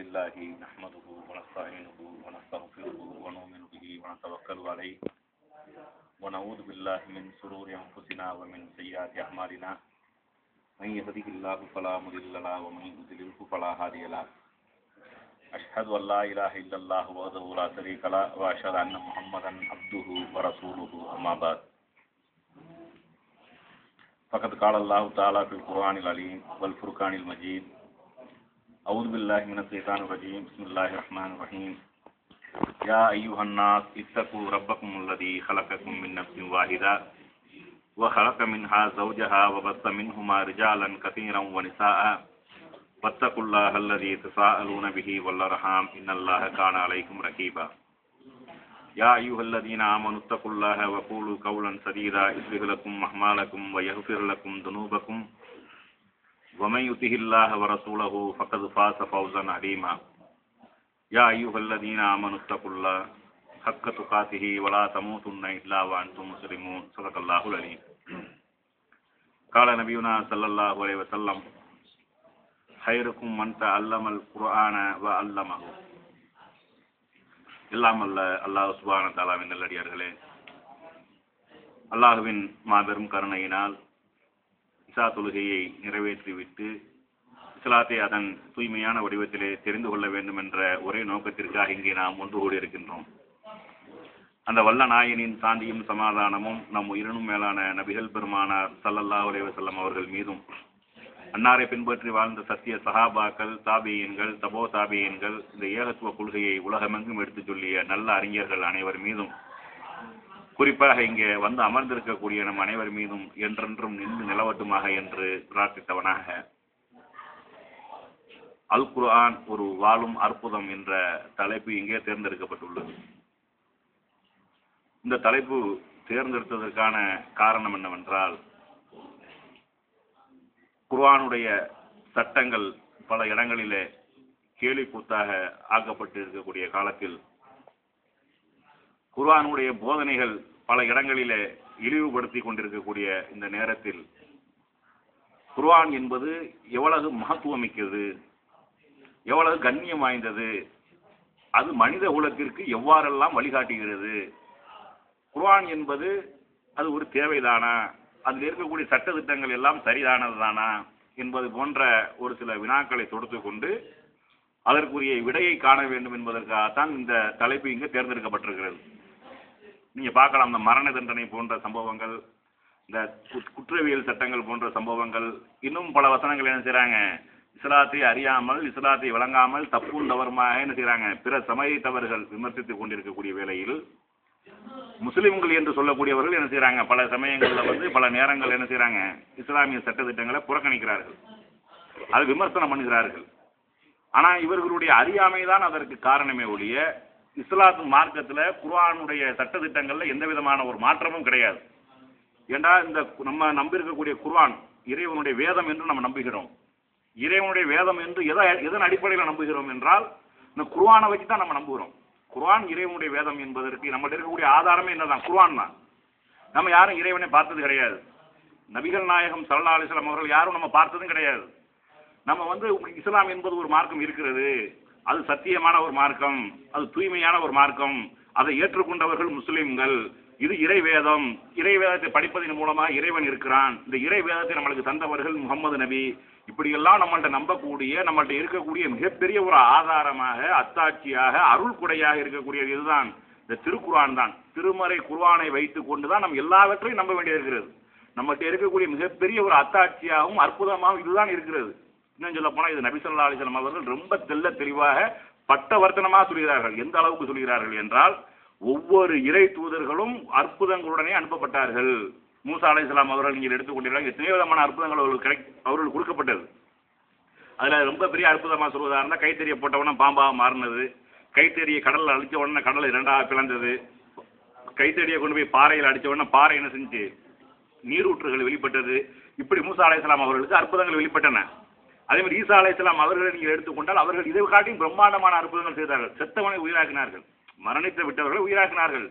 لله نحمده ونستعينه ونستغفره ونؤمن به ونتوكل عليه ونعوذ بالله من شرور أنفسنا ومن سيئات أعمالنا من يهده الله فلا مضل له ومن يضلل فلا هادي له أشهد أن لا إله إلا الله وحده لا شريك له وأشهد أن محمدا عبده ورسوله أما بعد فقد قال الله تعالى في القرآن العليم والفرقان المجيد أعوذ بالله من الشيطان الرجيم بسم الله الرحمن الرحيم يا أيها الناس اتقوا ربكم الذي خلقكم من نفس واحدة وخلق منها زوجها وبث منهما رجالا كثيرا ونساء واتقوا الله الذي تساءلون به والأرحام إن الله كان عليكم رقيبا يا أيها الذين آمنوا اتقوا الله وقولوا قولا سديدا يصلح لكم أعمالكم ويغفر لكم ذنوبكم ومن يطع الله ورسوله فقد فاز فوزا عظيما يا أيها الذين آمنوا اتقوا الله حق تقاته ولا تموتن إلا وأنتم مسلمون صدق الله العليم قال نبينا صلى الله عليه وسلم خيركم من تعلم القرآن وعلمه எல்லாம் அல்ல அல்லாஹ் சுப்ஹானஹு வ தஆலாவின் நல்லடியார்களே, அல்லாஹுவின் மாபெரும் கருணையினால் இஷா தொழுகையை நிறைவேற்றிவிட்டு இஸ்லாத்தை அதன் தூய்மையான வடிவத்திலே தெரிந்து கொள்ள வேண்டும் என்ற ஒரே நோக்கத்திற்காக இங்கே நாம் ஒன்று கூடி இருக்கின்றோம். அந்த வல்ல நாயனின் சாந்தியும் சமாதானமும் நம் உயிரினும் மேலான நபிகள் பெருமானார் ஸல்லல்லாஹு அலைஹி வஸல்லம் அவர்கள் மீதும், அன்னாரை பின்பற்றி வாழ்ந்த சத்திய சஹாபாக்கள், தாபியீன்கள், தபோ தாபியீன்கள், இந்த ஏகத்துவ கொள்கையை உலகமெங்கும் எடுத்துச் சொல்லிய நல்ல அறிஞர்கள் அனைவர் மீதும், குறிப்பாக இங்கே வந்து அமர்ந்திருக்கக்கூடிய நம் அனைவர் மீதும் என்றென்றும் நின்று நிலவட்டுமாக என்று பிரார்த்தித்தவனாக, அல் குர்ஆன் ஒரு வாழும் அற்புதம் என்ற தலைப்பு இங்கே தேர்ந்தெடுக்கப்பட்டுள்ளது. இந்த தலைப்பு தேர்ந்தெடுத்ததற்கான காரணம் என்னவென்றால், குர்ஆனுடைய சட்டங்கள் பல இடங்களிலே கேலி கூத்தாக ஆக்கப்பட்டு இருக்கக்கூடிய காலத்தில், குர்ஆனுடைய போதனைகள் பல இடங்களிலே இழிவுபடுத்தி கொண்டிருக்கக்கூடிய இந்த நேரத்தில், குர்ஆன் என்பது எவ்வளவு மகத்துவமிக்கது, எவ்வளவு கண்ணியம் வாய்ந்தது, அது மனித குலத்திற்கு எவ்வாறெல்லாம் வழிகாட்டுகிறது, குர்ஆன் என்பது அது ஒரு தேவைதானா, அதில் இருக்கக்கூடிய சட்ட திட்டங்கள் எல்லாம் சரிதானதுதானா என்பது போன்ற ஒரு சில வினாக்களை தொடுத்து கொண்டு அதற்குரிய விடையை காண வேண்டும் என்பதற்காகத்தான் இந்த தலைப்பு இங்கு தேர்ந்தெடுக்கப்பட்டிருக்கிறது. நீங்க பார்க்கலாம், இந்த மரண தண்டனை போன்ற சம்பவங்கள், இந்த குற்றவியல் சட்டங்கள் போன்ற சம்பவங்கள், இன்னும் பல வசனங்கள் என்ன செய்யறாங்க, இஸ்லாத்தை அறியாமல், இஸ்லாத்தை வழங்காமல் தப்பும் தவறுமாக என்ன செய்யறாங்க, பிற சமயத்தவர்கள் விமர்சித்துக் கொண்டிருக்கக்கூடிய வேளையில், முஸ்லிம்கள் என்று சொல்லக்கூடியவர்கள் என்ன செய்யறாங்க, பல சமயங்கள்ல பல நேரங்கள் என்ன செய்யறாங்க, இஸ்லாமிய சட்ட திட்டங்களை புறக்கணிக்கிறார்கள், அது விமர்சனம் பண்ணுகிறார்கள். ஆனா இவர்களுடைய அறியாமைதான் அதற்கு காரணமே ஒழிய, இஸ்லாத்து மார்க்கத்துல குர்ஆனுடைய சட்ட திட்டங்கள்ல எந்த விதமான ஒரு மாற்றமும் கிடையாது. ஏண்டா இந்த நம்ம நம்பியிருக்கக்கூடிய குர்ஆன் இறைவனுடைய வேதம் என்று நம்ம நம்புகிறோம். இறைவனுடைய வேதம் என்று எதன் அடிப்படையில் நம்புகிறோம் என்றால், இந்த குர்ஆனை வச்சு தான் நம்ம நம்புகிறோம். குர்ஆன் இறைவனுடைய வேதம் என்பதற்கு நம்மகிட்ட இருக்கக்கூடிய ஆதாரமே என்னதான், குர்ஆன் தான். நம்ம யாரும் இறைவனை பார்த்தது கிடையாது. நபிகள் நாயகம் ஸல்லல்லாஹு அலைஹி வஸல்லம் அவர்கள் யாரும் நம்ம பார்த்ததும் கிடையாது. நம்ம இஸ்லாம் என்பது ஒரு மார்க்கம் இருக்கிறது, அது சத்தியமான ஒரு மார்க்கம், அது தூய்மையான ஒரு மார்க்கம், அதை ஏற்றுக்கொண்டவர்கள் முஸ்லிம்கள், இது இறை வேதம், இறை வேதத்தை படிப்பதன் மூலமாக இறைவன் இருக்கிறான், இந்த இறை வேதத்தை நம்மளுக்கு தந்தவர்கள் முகமது நபி, இப்படியெல்லாம் நம்மள்ட்ட நம்பக்கூடிய, நம்மள்ட்ட இருக்கக்கூடிய மிகப்பெரிய ஒரு ஆதாரமாக, அத்தாட்சியாக, அருள் கொடையாக இருக்கக்கூடியது இதுதான், இந்த திருக்குர்ஆன் தான். திருமறை குர்ஆனை வைத்துக் கொண்டுதான் நம்ம எல்லாவற்றையும் நம்ப வேண்டியிருக்கிறது. நம்மள்ட்ட இருக்கக்கூடிய மிகப்பெரிய ஒரு அத்தாட்சியாகவும் அற்புதமாகவும் இதுதான் இருக்கிறது. இன்னும் சொல்ல போனா, இது நபி ஸல்லல்லாஹு அலைஹி வஸல்லம் அவர்கள் ரொம்ப தெளிவாக பட்டவர்த்தனமாக சொல்கிறார்கள். எந்த அளவுக்கு சொல்கிறார்கள் என்றால், ஒவ்வொரு இறை தூதர்களும் அற்புதங்களுடனே அனுப்பப்பட்டார்கள். மூசா அலைஹிஸ்ஸலாம் அவர்கள் நீங்கள் எடுத்துக்கொண்டீர்கள், எத்தனையோ விதமான அற்புதங்கள் அவர்கள் கொடுக்கப்பட்டது. அதுல ரொம்ப பெரிய அற்புதமாக சொல்வதாக இருந்தால், கைத்தறிய போட்டவன பாம்பாக மாறினது, கைத்தறியை கடலில் அடிச்ச உடனே கடலை இரண்டாக பிளந்தது, கைத்தறியை கொண்டு போய் பாறையில் அடிச்ச உடனே பாறை என்ன செஞ்சு நீரூற்றுகள் வெளிப்பட்டது. இப்படி மூசா அலைஹிஸ்ஸலாம் அவர்களுக்கு அற்புதங்கள் வெளிப்பட்டன. அதே மாதிரி ஈசா அலைஹிஸ்ஸலாம் அவர்களை நீங்கள் எடுத்துக்கொண்டால், அவர்கள் இதை காட்டியும் பிரம்மாண்டமான அற்புதங்கள் செய்தார்கள். செத்தவனை உயிராக்கினார்கள், மரணித்து விட்டவர்களை உயிராக்கினார்கள்,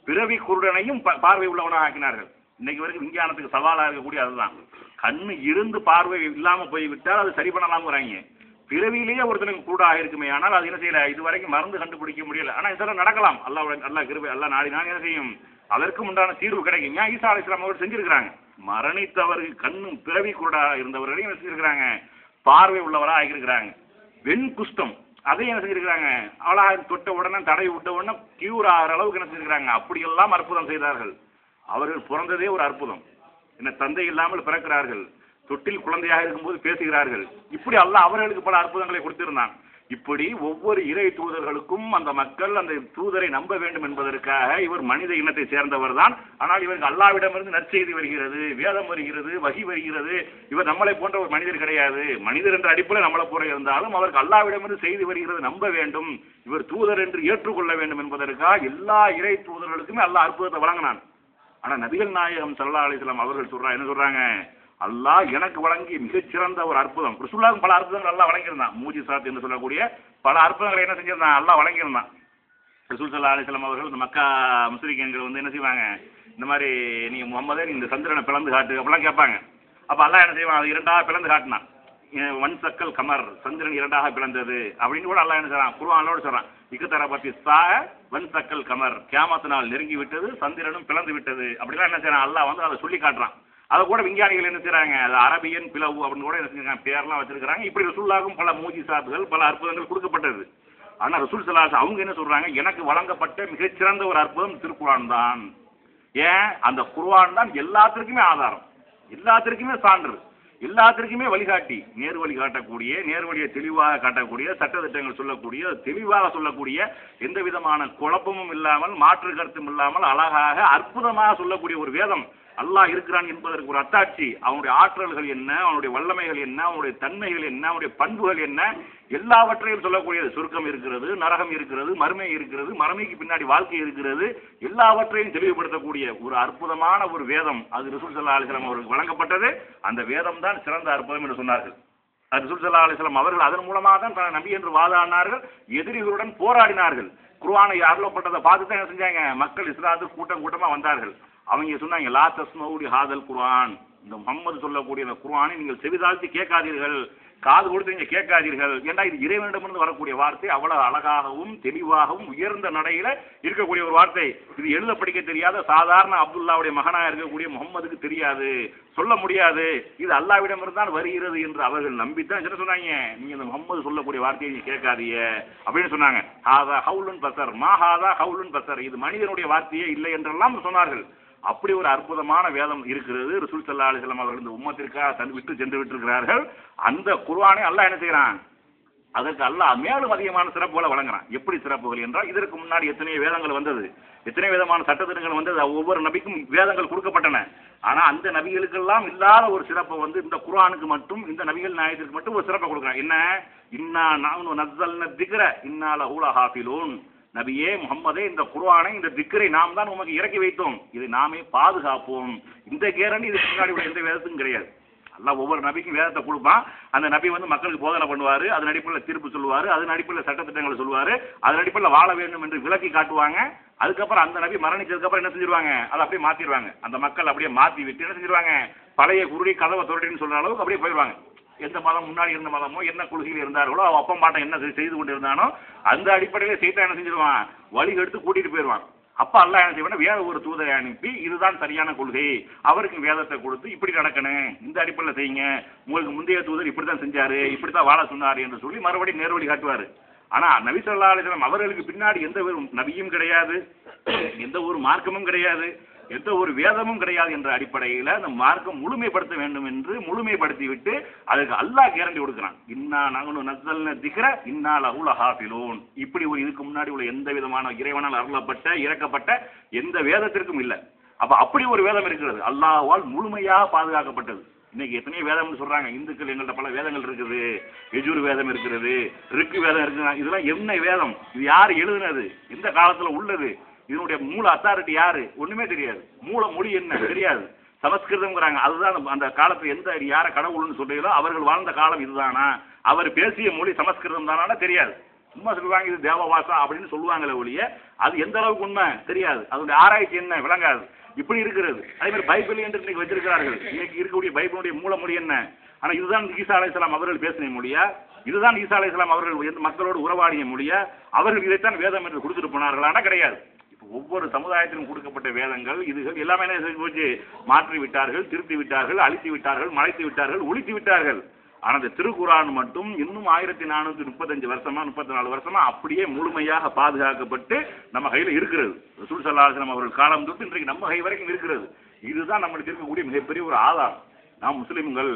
பிறவி குருடனையும் பார்வை உள்ளவனாக ஆக்கினார்கள். இன்னைக்கு வரைக்கும் விஞ்ஞானத்துக்கு சவாலாக இருக்கக்கூடிய அதுதான். கண்ணு இருந்து பார்வை இல்லாமல் போய்விட்டால் அது சரி பண்ணலாம்ங்கிறாங்க. பிறவியிலேயே ஒருத்தனுக்கு கூடாக இருக்குமே, ஆனால் அது என்ன செய்யல, இது வரைக்கும் மருந்து கண்டுபிடிக்க முடியல. ஆனா இதெல்லாம் நடக்கலாம், அல்லாஹ் கிருபை, அல்லாஹ் நாடினான் என்ன செய்யும், அதற்கும் உண்டான தீர்வு கிடைக்கும். ஏன் ஈசா அலைஹிஸ்ஸலாம் அவர்கள் செஞ்சிருக்கிறாங்க, மரணித்தவர்கள் கண்ணும் பிறவி குருடா இருந்தவர்களையும் என்ன செஞ்சிருக்கிறாங்க, பார்வை உள்ளவரா ஆகியிருக்கிறாங்க. வெண் குஷ்டம் அதையும் என்ன செஞ்சிருக்கிறாங்க, அவளாக தொட்ட உடனே தடை விட்ட உடனே கியூர் ஆகிற அளவுக்கு என்ன செஞ்சிருக்கிறாங்க. அப்படியெல்லாம் அற்புதம் செய்தார்கள். அவர்கள் பிறந்ததே ஒரு அற்புதம். என்ன, தந்தை இல்லாமல் பிறக்கிறார்கள், தொட்டில் குழந்தையாக இருக்கும்போது பேசுகிறார்கள். இப்படி அல்லாஹ் அவர்களுக்கு பல அற்புதங்களை கொடுத்திருந்தான். இப்படி ஒவ்வொரு இறை தூதர்களுக்கும் அந்த மக்கள் அந்த தூதரை நம்ப வேண்டும் என்பதற்காக இவர் மனித இனத்தை சேர்ந்தவர் தான். ஆனால் இவருக்கு அல்லாஹ்விடமிருந்து நற்செய்தி வருகிறது, வேதம் வருகிறது, வஹி வருகிறது. இவர் நம்மளை போன்ற ஒரு மனிதர் கிடையாது. மனிதர் என்ற அடிப்படையில் நம்மளை போல இருந்தாலும் அவருக்கு அல்லாஹ்விடமிருந்து செய்தி வருகிறது, நம்ப வேண்டும், இவர் தூதர் என்று ஏற்றுக்கொள்ள வேண்டும் என்பதற்காக எல்லா இறை தூதர்களுக்குமே அல்லாஹ் அற்புதத்தை வழங்கினான். ஆனா நபிகள் நாயகம் ஸல்லல்லாஹு அலைஹி வஸல்லம் அவர்கள் என்ன சொல்றாங்க, அல்லாஹ் எனக்கு வழங்கிய மிகச்சிறந்த ஒரு அற்புதம். ரசூலுல்லாஹ்வுக்கு பல அற்புதங்கள் அல்லாஹ் வழங்கியிருந்தான். மூஜிசாத் என்று சொல்லக்கூடிய பல அற்புதங்களை என்ன செஞ்சிருந்தான், அல்லாஹ் வழங்கியிருந்தான். ரசூல் ஸல்லல்லாஹு அலைஹி வஸல்லம் அவர்கள் இந்த மக்கா முஸ்லிம்கள் வந்து என்ன செய்வாங்க, இந்த மாதிரி நீ முகமதே இந்த சந்திரனை பிளந்து காட்டு அப்படிலாம் கேட்பாங்க. அப்ப அல்லாஹ் என்ன செய்வான், அது இரண்டாக பிளந்து காட்டினான். வன் சக்கல் கமர், சந்திரன் இரண்டாக பிளந்தது அப்படின்னு கூட அல்லாஹ் என்ன செய்றான், குர்ஆனோட சொல்றான். இக்தரபத்தி ஸா வன் சக்கல் கமர், கியாமத் நாள் நெருங்கி விட்டது, சந்திரனும் பிளந்து விட்டது அப்படிலாம் என்ன செய்றான், அல்லாஹ் வந்து அதை சொல்லி காட்டுறான். அதை கூட விஞ்ஞானிகள் என்ன செய்றாங்க, அது அரபியன் பிளவு அப்படின்னு கூட என்ன செஞ்சாங்க, பேர்லாம் வச்சிருக்காங்க. இப்படி ரசூலுல்லாஹ்வுக்கும் பல மூஜிசாத்துகள் பல அற்புதங்கள் கொடுக்கப்பட்டது. ஆனா ரசூல் ஸல்லல்லாஹு அலைஹி வஸல்லம் அவங்க என்ன சொல்றாங்க, எனக்கு வழங்கப்பட்ட மிகச்சிறந்த ஒரு அற்புதம் திருக்குர்ஆன் தான். ஏன், அந்த குர்ஆன் தான் எல்லாத்திற்குமே ஆதாரம், எல்லாத்திற்குமே சான்று, எல்லாத்திற்குமே வழிகாட்டி, நேர் வழி காட்டக்கூடிய, நேர்வழியை தெளிவாக காட்டக்கூடிய, சட்டத்திட்டங்கள் சொல்லக்கூடிய, தெளிவாக சொல்லக்கூடிய, எந்த விதமான குழப்பமும் இல்லாமல் மாற்று கருத்தும் இல்லாமல் அழகாக அற்புதமாக சொல்லக்கூடிய ஒரு வேதம். அல்லாஹ் இருக்கிறான் என்பதற்கு ஒரு அத்தாட்சி. அவனுடைய ஆற்றல்கள் என்ன, அவனுடைய வல்லமைகள் என்ன, அவனுடைய தன்மைகள் என்ன, அவனுடைய பண்புகள் என்ன, எல்லாவற்றையும் சொல்லக்கூடியது. சொர்க்கம் இருக்கிறது, நரகம் இருக்கிறது, மறுமை இருக்கிறது, மறுமைக்கு பின்னாடி வாழ்க்கை இருக்கிறது, எல்லாவற்றையும் தெளிவுபடுத்தக்கூடிய ஒரு அற்புதமான ஒரு வேதம். அது ரசூல் ஸல்லல்லாஹு அலைஹி வஸல்லம் அவர்களுக்கு வழங்கப்பட்டது. அந்த வேதம் தான் சிறந்த அற்புதம் என்று சொன்னார்கள். ரசூல் ஸல்லல்லாஹு அலைஹி வஸல்லம் அவர்கள் அதன் மூலமாக தான் தன் நபி என்று வாதாடினார்கள், எதிரிகளுடன் போராடினார்கள். குர்ஆனை அருளப்பட்டதை பார்த்து தான் என்ன செஞ்சாங்க, மக்கள் இஸ்லாத்துக்கு கூட்டம் கூட்டமா வந்தார்கள். அவங்க சொன்னாங்க, லா தஸ்மஊ லிஹாதல் குர்ஆன், இந்த முஹம்மது சொல்லக்கூடிய இந்த குர்ஆனை நீங்கள் செவிதாழ்த்தி கேட்காதீர்கள், காது கொடுத்து நீங்க கேட்காதீர்கள். ஏண்டா இது இறைவனிடமிருந்து வரக்கூடிய வார்த்தை, அவ்வளவு அழகாகவும் தெளிவாகவும் உயர்ந்த நடையில இருக்கக்கூடிய ஒரு வார்த்தை. இது எழுத படிக்க தெரியாத சாதாரண அப்துல்லாவுடைய மகனாக இருக்கக்கூடிய முகம்மதுக்கு தெரியாது, சொல்ல முடியாது, இது அல்லாஹ்விடமிருந்து தான் வருகிறது என்று அவர்கள் நம்பித்தான் என்ன சொன்னாங்க, நீங்க இந்த முகம்மது சொல்லக்கூடிய வார்த்தையை நீங்க கேட்காதீங்க அப்படின்னு சொன்னாங்க. ஹாதா ஹவுலுன் பஸர், மா ஹாதா ஹவுலுன் பஸர், இது மனிதனுடைய வார்த்தையே இல்லை என்றெல்லாம் சொன்னார்கள். அப்படி ஒரு அற்புதமான வேதம் இருக்கிறது. ரசூல் ஸல்லல்லாஹு அலைஹி வஸல்லம் அவர்கள் இந்த உம்மத்திற்காக தன் விட்டு சென்று விட்டிருக்கிறார்கள். அந்த குர்ஆனை அல்லாஹ் என்ன செய்யறான், அதற்கு அல்லாஹ் மேலும் அதிகமான சிறப்புகளை வழங்குறான். எப்படி சிறப்புகள் என்றால், இதற்கு முன்னாடி எத்தனையோ வேதங்கள் வந்தது, எத்தனை விதமான சட்டத்திட்டங்கள் வந்தது, ஒவ்வொரு நபிக்கும் வேதங்கள் கொடுக்கப்பட்டன. ஆனா அந்த நபிகளுக்கெல்லாம் இல்லாத ஒரு சிறப்பை வந்து இந்த குர்ஆனுக்கு மட்டும், இந்த நபிகள் நாயகத்திற்கு மட்டும் ஒரு சிறப்பை கொடுக்குறான். என்ன, இன்னா நஹ்னு நஸ்ஸல்னா திக்ர இன்னா லஹு லஹாஃபிலூன், நபியே முகம்மதே, இந்த குர்ஆனை, இந்த திக்ரை நாம் தான் உமக்கு இறக்கி வைத்தோம், இதை நாமே பாதுகாப்போம். இந்த கேரண்டி இதுக்கு முன்னாடி உள்ள எந்த வேதத்துக்கும் கிடையாது. அல்லாஹ் ஒவ்வொரு நபிக்கும் வேதத்தை கொடுப்பான். அந்த நபி வந்து மக்களுக்கு போதனை பண்ணுவாரு, அதன் அடிப்படையில் தீர்ப்பு சொல்லுவாரு, அதன் அடிப்படையில் சட்டத்திட்டங்களை சொல்லுவாரு, அதன் அடிப்படையில் வாழ வேண்டும் என்று விளக்கி காட்டுவாங்க. அதுக்கப்புறம் அந்த நபி மரணிச்சதுக்கு அப்புறம் என்ன செஞ்சிருவாங்க, அதை அப்படியே மாத்திடுவாங்க. அந்த மக்கள் அப்படியே மாத்தி விட்டு என்ன செஞ்சிருவாங்க, பழைய குருடி கதவை தொரட்டின்னு சொல்ற அளவுக்கு அப்படியே போயிடுவாங்க. எந்த மதம் முன்னாடி இருந்த மதமோ என்ன கொள்கையில் இருந்தார்களோ, அப்பம் பாட்டம் என்ன செய்து கொண்டு இருந்தானோ அந்த அடிப்படையில் சைத்தான் என்ன செஞ்சிருவான், வழி எடுத்து கூட்டிட்டு போயிடுவான். அப்ப அல்லாஹ் என்ன செய்வான், வேற ஒரு தூதரை அனுப்பி இதுதான் சரியான கொள்கை, அவருக்கு வேதத்தை கொடுத்து இப்படி நடக்கணும், இந்த அடிப்படையில் செய்யுங்க, உங்களுக்கு முந்தைய தூதர் இப்படித்தான் செஞ்சாரு, இப்படித்தான் வாழ சொன்னாரு என்று சொல்லி மறுபடியும் நேர்வழி காட்டுவாரு. ஆனா நபி ஸல்லல்லாஹு அலைஹி வஸல்லம் அவர்களுக்கு பின்னாடி எந்த ஒரு நபியும் கிடையாது, எந்த ஒரு மார்க்கமும் கிடையாது, எந்த ஒரு வேதமும் கிடையாது என்ற அடிப்படையில் அந்த மார்க்கம் முழுமைப்படுத்த வேண்டும் என்று முழுமைப்படுத்தி விட்டு அதுக்கு அல்லாஹ் கேரண்டி கொடுக்கிறான். இன்னா நஹ்னு நஸ்ஸல்னா திக்ர இன்னா லஹு லஹாஃபிலூன். இப்படி ஒரு இதுக்கு முன்னாடி உள்ள எந்த விதமான இறைவனால் அருளப்பட்ட இறக்கப்பட்ட எந்த வேதத்திற்கும் இல்லை. அப்ப அப்படி ஒரு வேதம் இருக்கிறது, அல்லாஹ்வால் முழுமையாக பாதுகாக்கப்பட்டது. இன்னைக்கு எத்தனையோ வேதம்னு சொல்றாங்க, இந்துக்கள் எங்கள்கிட்ட பல வேதங்கள் இருக்குது, யஜுர் வேதம் இருக்கிறது, ரிக்கு வேதம் இருக்குது. இதெல்லாம் என்ன வேதம், இது யார் எழுதுனது, எந்த காலத்துல உள்ளது, இதனுடைய மூல அத்தாரிட்டி யாரு, ஒண்ணுமே தெரியாது. மூல மொழி என்ன தெரியாது, சமஸ்கிருதம்ங்கிறாங்க. அதுதான் அந்த காலத்துல எந்த யார கடவுள்னு சொல்றீங்களோ அவர்கள் வாழ்ந்த காலம் இதுதானா, அவர் பேசிய மொழி சமஸ்கிருதம் தானா தெரியாது. சும்மா சொல்லுவாங்க இது தேவவாசா அப்படின்னு சொல்லுவாங்களே ஒழிய அது எந்த அளவுக்கு உண்மை தெரியாது, அதனுடைய ஆராய்ச்சி என்ன விளங்காது. இப்படி இருக்கிறது. அதே மாதிரி பைபிள் என்று இன்னைக்கு வச்சிருக்கிறார்கள். இன்னைக்கு இருக்கக்கூடிய பைபிளுடைய மூலமொழி என்ன, ஆனா இதுதான் ஈசா அலைஹிஸ்ஸலாம் அவர்கள் பேசின மொழியா? இதுதான் ஈசா அலைஹிஸ்ஸலாம் அவர்கள் மக்களோடு உறவாடிய மொழியா? அவர்கள் இதைத்தான் வேதம் என்று கொடுத்துட்டு போனார்களானா? கிடையாது. ஒவ்வொரு சமுதாயத்திலும் கொடுக்கப்பட்ட வேதங்கள் இதுகள் எல்லாமே என்ன செஞ்சு போச்சு? மாற்றி விட்டார்கள், திருத்தி விட்டார்கள், அழித்து விட்டார்கள், மறைத்து விட்டார்கள், ஒழித்து விட்டார்கள். ஆனா இந்த திருக்குர்ஆன் மட்டும் இன்னும் 1435 வருஷமா 34 வருஷமா அப்படியே முழுமையாக பாதுகாக்கப்பட்டு நம்ம கையில இருக்கிறது. ரசூல் ஸல்லல்லாஹு அலைஹி வஸல்லம் அவர்கள் காலம் தொட்டு இன்றைக்கு நம்ம கை வரைக்கும் இருக்கிறது. இதுதான் நம்மளுக்கு இருக்கக்கூடிய மிகப்பெரிய ஒரு ஆதாரம். நாம் முஸ்லிம்கள்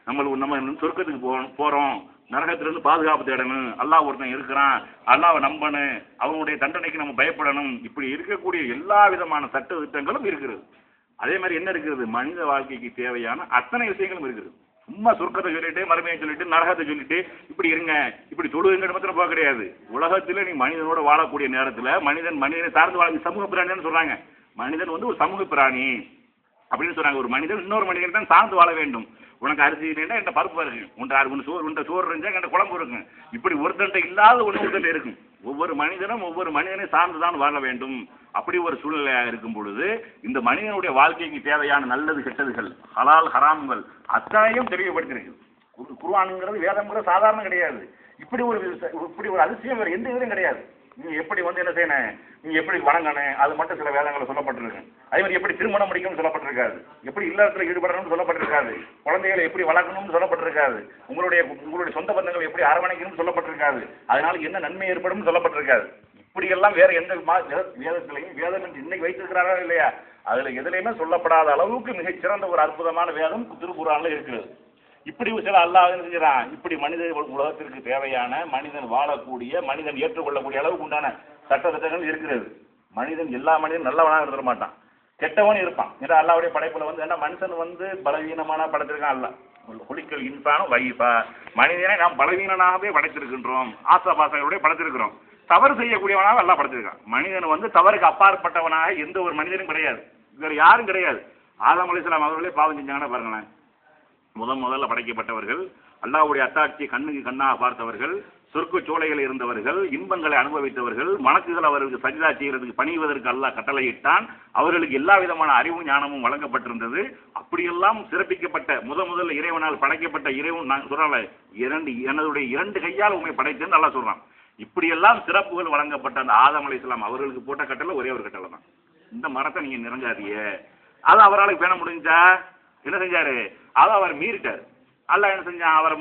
நம்ம சொர்க்கத்துக்கு போறோம், நரகத்திலிருந்து பாதுகாப்பு தேடணும், அல்லாஹ் ஒருத்தன் இருக்கிறான், அல்லாஹ்வை நம்பணும், அவனுடைய தண்டனைக்கு நம்ம பயப்படணும், இப்படி இருக்கக்கூடிய எல்லா விதமான சட்ட திட்டங்களும் இருக்கிறது. அதே மாதிரி என்ன இருக்கிறது? மனித வாழ்க்கைக்கு தேவையான அத்தனை விஷயங்களும் இருக்கிறது. சும்மா சொர்க்கத்தை சொல்லிட்டு, மறுமையை சொல்லிட்டு, நரகத்தை சொல்லிட்டு இப்படி இருங்க, இப்படி தொழுகுங்க மாத்திரம் போக கிடையாது. உலகத்துல நீ மனிதனோட வாழக்கூடிய நேரத்துல மனிதனை சார்ந்து வாழ சமூக பிராணின்னு சொல்றாங்க. மனிதன் வந்து ஒரு சமூக பிராணி அப்படின்னு சொல்றாங்க. ஒரு மனிதன் இன்னொரு மனிதன் தான் சார்ந்து வாழ வேண்டும். உனக்கு அரிசி இல்லைன்னா என்கிட்ட பருப்பு இருக்கு, உன்ட்ட சோறு இருந்தா என்கிட்ட குழம்பு இருக்கும். இப்படி ஒருத்தன்ட்ட இல்லாத ஒருத்தன் இருக்கும். ஒவ்வொரு மனிதனை சார்ந்துதான் வாழ வேண்டும். அப்படி ஒரு சூழ்நிலையா இருக்கும் பொழுது இந்த மனிதனுடைய வாழ்க்கைக்கு தேவையான நல்லது கெட்டதுகள், ஹலால் ஹராம்கள் அத்தனையும் தெளிவுபடுத்திருக்கு. குர்ஆன்ங்கிறது வேதம்ங்கிறது சாதாரண கிடையாது. இப்படி ஒரு அதிசயம் வேற எந்த இதுலையும் கிடையாது. நீங்க எப்படி என்ன செய்யணும், நீங்க எப்படி வணங்கணும், அது மட்டும் சில வேதங்களை சொல்லப்பட்டிருக்கு. அதே மாதிரி எப்படி திருமணம் முடிக்கணும்னு சொல்லப்பட்டிருக்காது, எப்படி இல்லறத்துல ஈடுபடணும்னு சொல்லப்பட்டிருக்காது, குழந்தைகளை எப்படி வளர்க்கணும்னு சொல்லப்பட்டிருக்காது, உங்களுடைய சொந்த பந்தங்களை எப்படி அரவணைக்கணும்னு சொல்லப்பட்டிருக்காது, அதனால என்ன நன்மை ஏற்படும் சொல்லப்பட்டிருக்காது. இப்படி எல்லாம் வேற எந்த வேதத்திலையும் வேதம் என்று இன்னைக்கு வைத்திருக்கிறாரா இல்லையா, அதுல எதுலையுமே சொல்லப்படாத அளவுக்கு மிகச்சிறந்த ஒரு அற்புதமான வேதம் திருக்குர்ஆன்ல இருக்கிறது. இப்படி சில அல்லாஹ் செஞ்சான். இப்படி மனித உலகத்திற்கு தேவையான மனிதன் வாழக்கூடிய, மனிதன் ஏற்றுக்கொள்ளக்கூடிய அளவுக்கு உண்டான சட்டத்திட்டங்கள் இருக்கிறது. எல்லா மனிதனும் நல்லவனாக இருக்க மாட்டான், கெட்டவன் இருப்பான். ஏன்னா அல்லாஹ்வுடைய படைப்புல என்ன மனுஷன் பலவீனமான படைத்திருக்கான். அல்ல குலிக்கல் இன்சானும் வைஃபா, மனிதனை நாம் பலவீனனாகவே படைத்திருக்கின்றோம், ஆசாபாசங்களுடைய படைத்திருக்கிறோம். தவறு செய்யக்கூடியவனாக அல்லாஹ் படைத்திருக்கான். மனிதன் தவறுக்கு அப்பாற்பட்டவனாக எந்த ஒரு மனிதனும் கிடையாது, வேற யாரும் கிடையாது. ஆதம் அலைஹிஸ்ஸலாம் அவர்களே பாவம் செஞ்சாங்கன்னா பாருங்களேன். முதல்ல படைக்கப்பட்டவர்கள், அல்லாஹ்வுடைய அத்தாட்சியை கண்ணுக்கு கண்ணாக பார்த்தவர்கள், சொர்க்க சோலைகளில் இருந்தவர்கள், இன்பங்களை அனுபவித்தவர்கள், மலக்குகள் அவர்களுக்கு சஜ்தா செய்யறதுக்கு பணிவதற்கு அல்லாஹ் கட்டளையிட்டான். அவர்களுக்கு எல்லா விதமான அறிவும் ஞானமும் வழங்கப்பட்டிருந்தது. அப்படியெல்லாம் சிறப்பிக்கப்பட்ட முதல்ல இறைவனால் படைக்கப்பட்ட இறைவன் நான் சொல்றேன், என்னுடைய 2 கையால் உண்மை படைத்தேன்னு நல்லா சொல்றான். இப்படியெல்லாம் சிறப்புகள் வழங்கப்பட்ட அந்த ஆதம் அலைஹிஸ்ஸலாம் அவர்களுக்கு போட்ட கட்டளை ஒரே ஒரு கட்டளை தான், இந்த மரத்தை நீங்க நிறங்காதீங்க. அது அவரால் பேண முடிஞ்சா? என்ன செஞ்சாரு? அதை அவர் மீறிட்டார். அல்லாஹ் என்ன செஞ்சான்? அவர்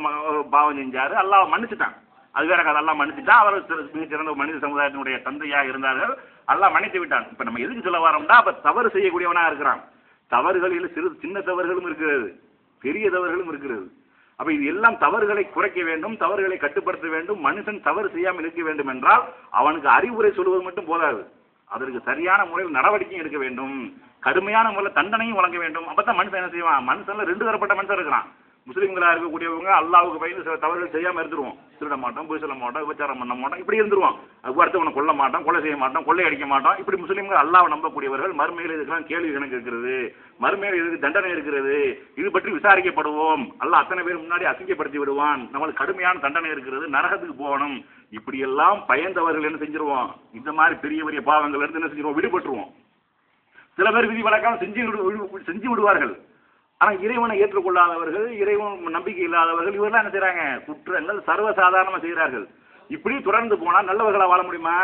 பாவம் செஞ்சாரு, அல்லாஹ் மன்னிச்சுட்டான். அது வேற கதை. அல்லாஹ் மன்னிச்சுட்டான். அவர் மிகச்சிறந்த மனித சமுதாயத்தினுடைய தந்தையாக இருந்தார்கள், அல்லாஹ் மன்னித்து விட்டான். இப்ப நம்ம எதுக்கு சொல்ல வரோம்னா, அப்ப தவறு செய்யக்கூடியவனா இருக்கிறான். தவறுகளில் சின்ன தவறுகளும் இருக்கிறது, பெரிய தவறுகளும் இருக்கிறது. அப்ப இது எல்லாம் தவறுகளை குறைக்க வேண்டும், தவறுகளை கட்டுப்படுத்த வேண்டும். மனுஷன் தவறு செய்யாமல் இருக்க வேண்டும் என்றால் அவனுக்கு அறிவுரை சொல்வது மட்டும் போதாது, அதற்கு சரியான முறையில் நடவடிக்கையும் எடுக்க வேண்டும், கடுமையான முறையில் தண்டனையும் வழங்க வேண்டும். அப்பதான் மனுஷன் என்ன செய்வான்? மனுஷன்ல 2 தரப்பட்ட மனுஷன் இருக்கிறான். முஸ்லீம்களா இருக்கக்கூடியவங்க அல்லாஹ்வுக்கு பயந்து சில தவறுகள் செய்யாம இருந்துருவோம். திருட மாட்டோம், பொய் சொல்ல மாட்டோம், விபச்சாரம் பண்ண மாட்டோம், இப்படி இருந்துருவோம். அடுத்தவனை கொல்ல மாட்டோம், கொலை செய்ய மாட்டோம், கொள்ளை அடிக்க மாட்டோம். இப்படி முஸ்லீம்கள் அல்லாஹ்வை நம்பக்கூடியவர்கள். மறுமையில் இதுக்கெல்லாம் கேள்வி கணக்கு இருக்கிறது, மறுமையில் இதுக்கு தண்டனை இருக்கிறது, இது பற்றி விசாரிக்கப்படுவோம். அல்லாஹ் அத்தனை பேர் முன்னாடி அசிங்கப்படுத்தி விடுவான், நம்மளுக்கு கடுமையான தண்டனை இருக்கிறது, நரகத்துக்கு போகணும். இப்படி எல்லாம் பயந்தவர்கள் என்ன செஞ்சிருவோம்? இந்த மாதிரி பெரிய பெரிய பாவங்கள் இருந்து என்ன செஞ்சிருவோம்? விடுபட்டுருவோம். சில பேர் விதி வழக்காக செஞ்சு விடுவார்கள். ஆனா இறைவனை ஏற்றுக்கொள்ளாதவர்கள், இறைவன் நம்பிக்கை இல்லாதவர்கள், இவரெல்லாம் என்ன செய்யறாங்க? குற்றங்கள் சர்வசாதாரணமா செய்கிறார்கள். இப்படி தொடர்ந்து போனா நல்லவர்களா வாழ முடியுமா?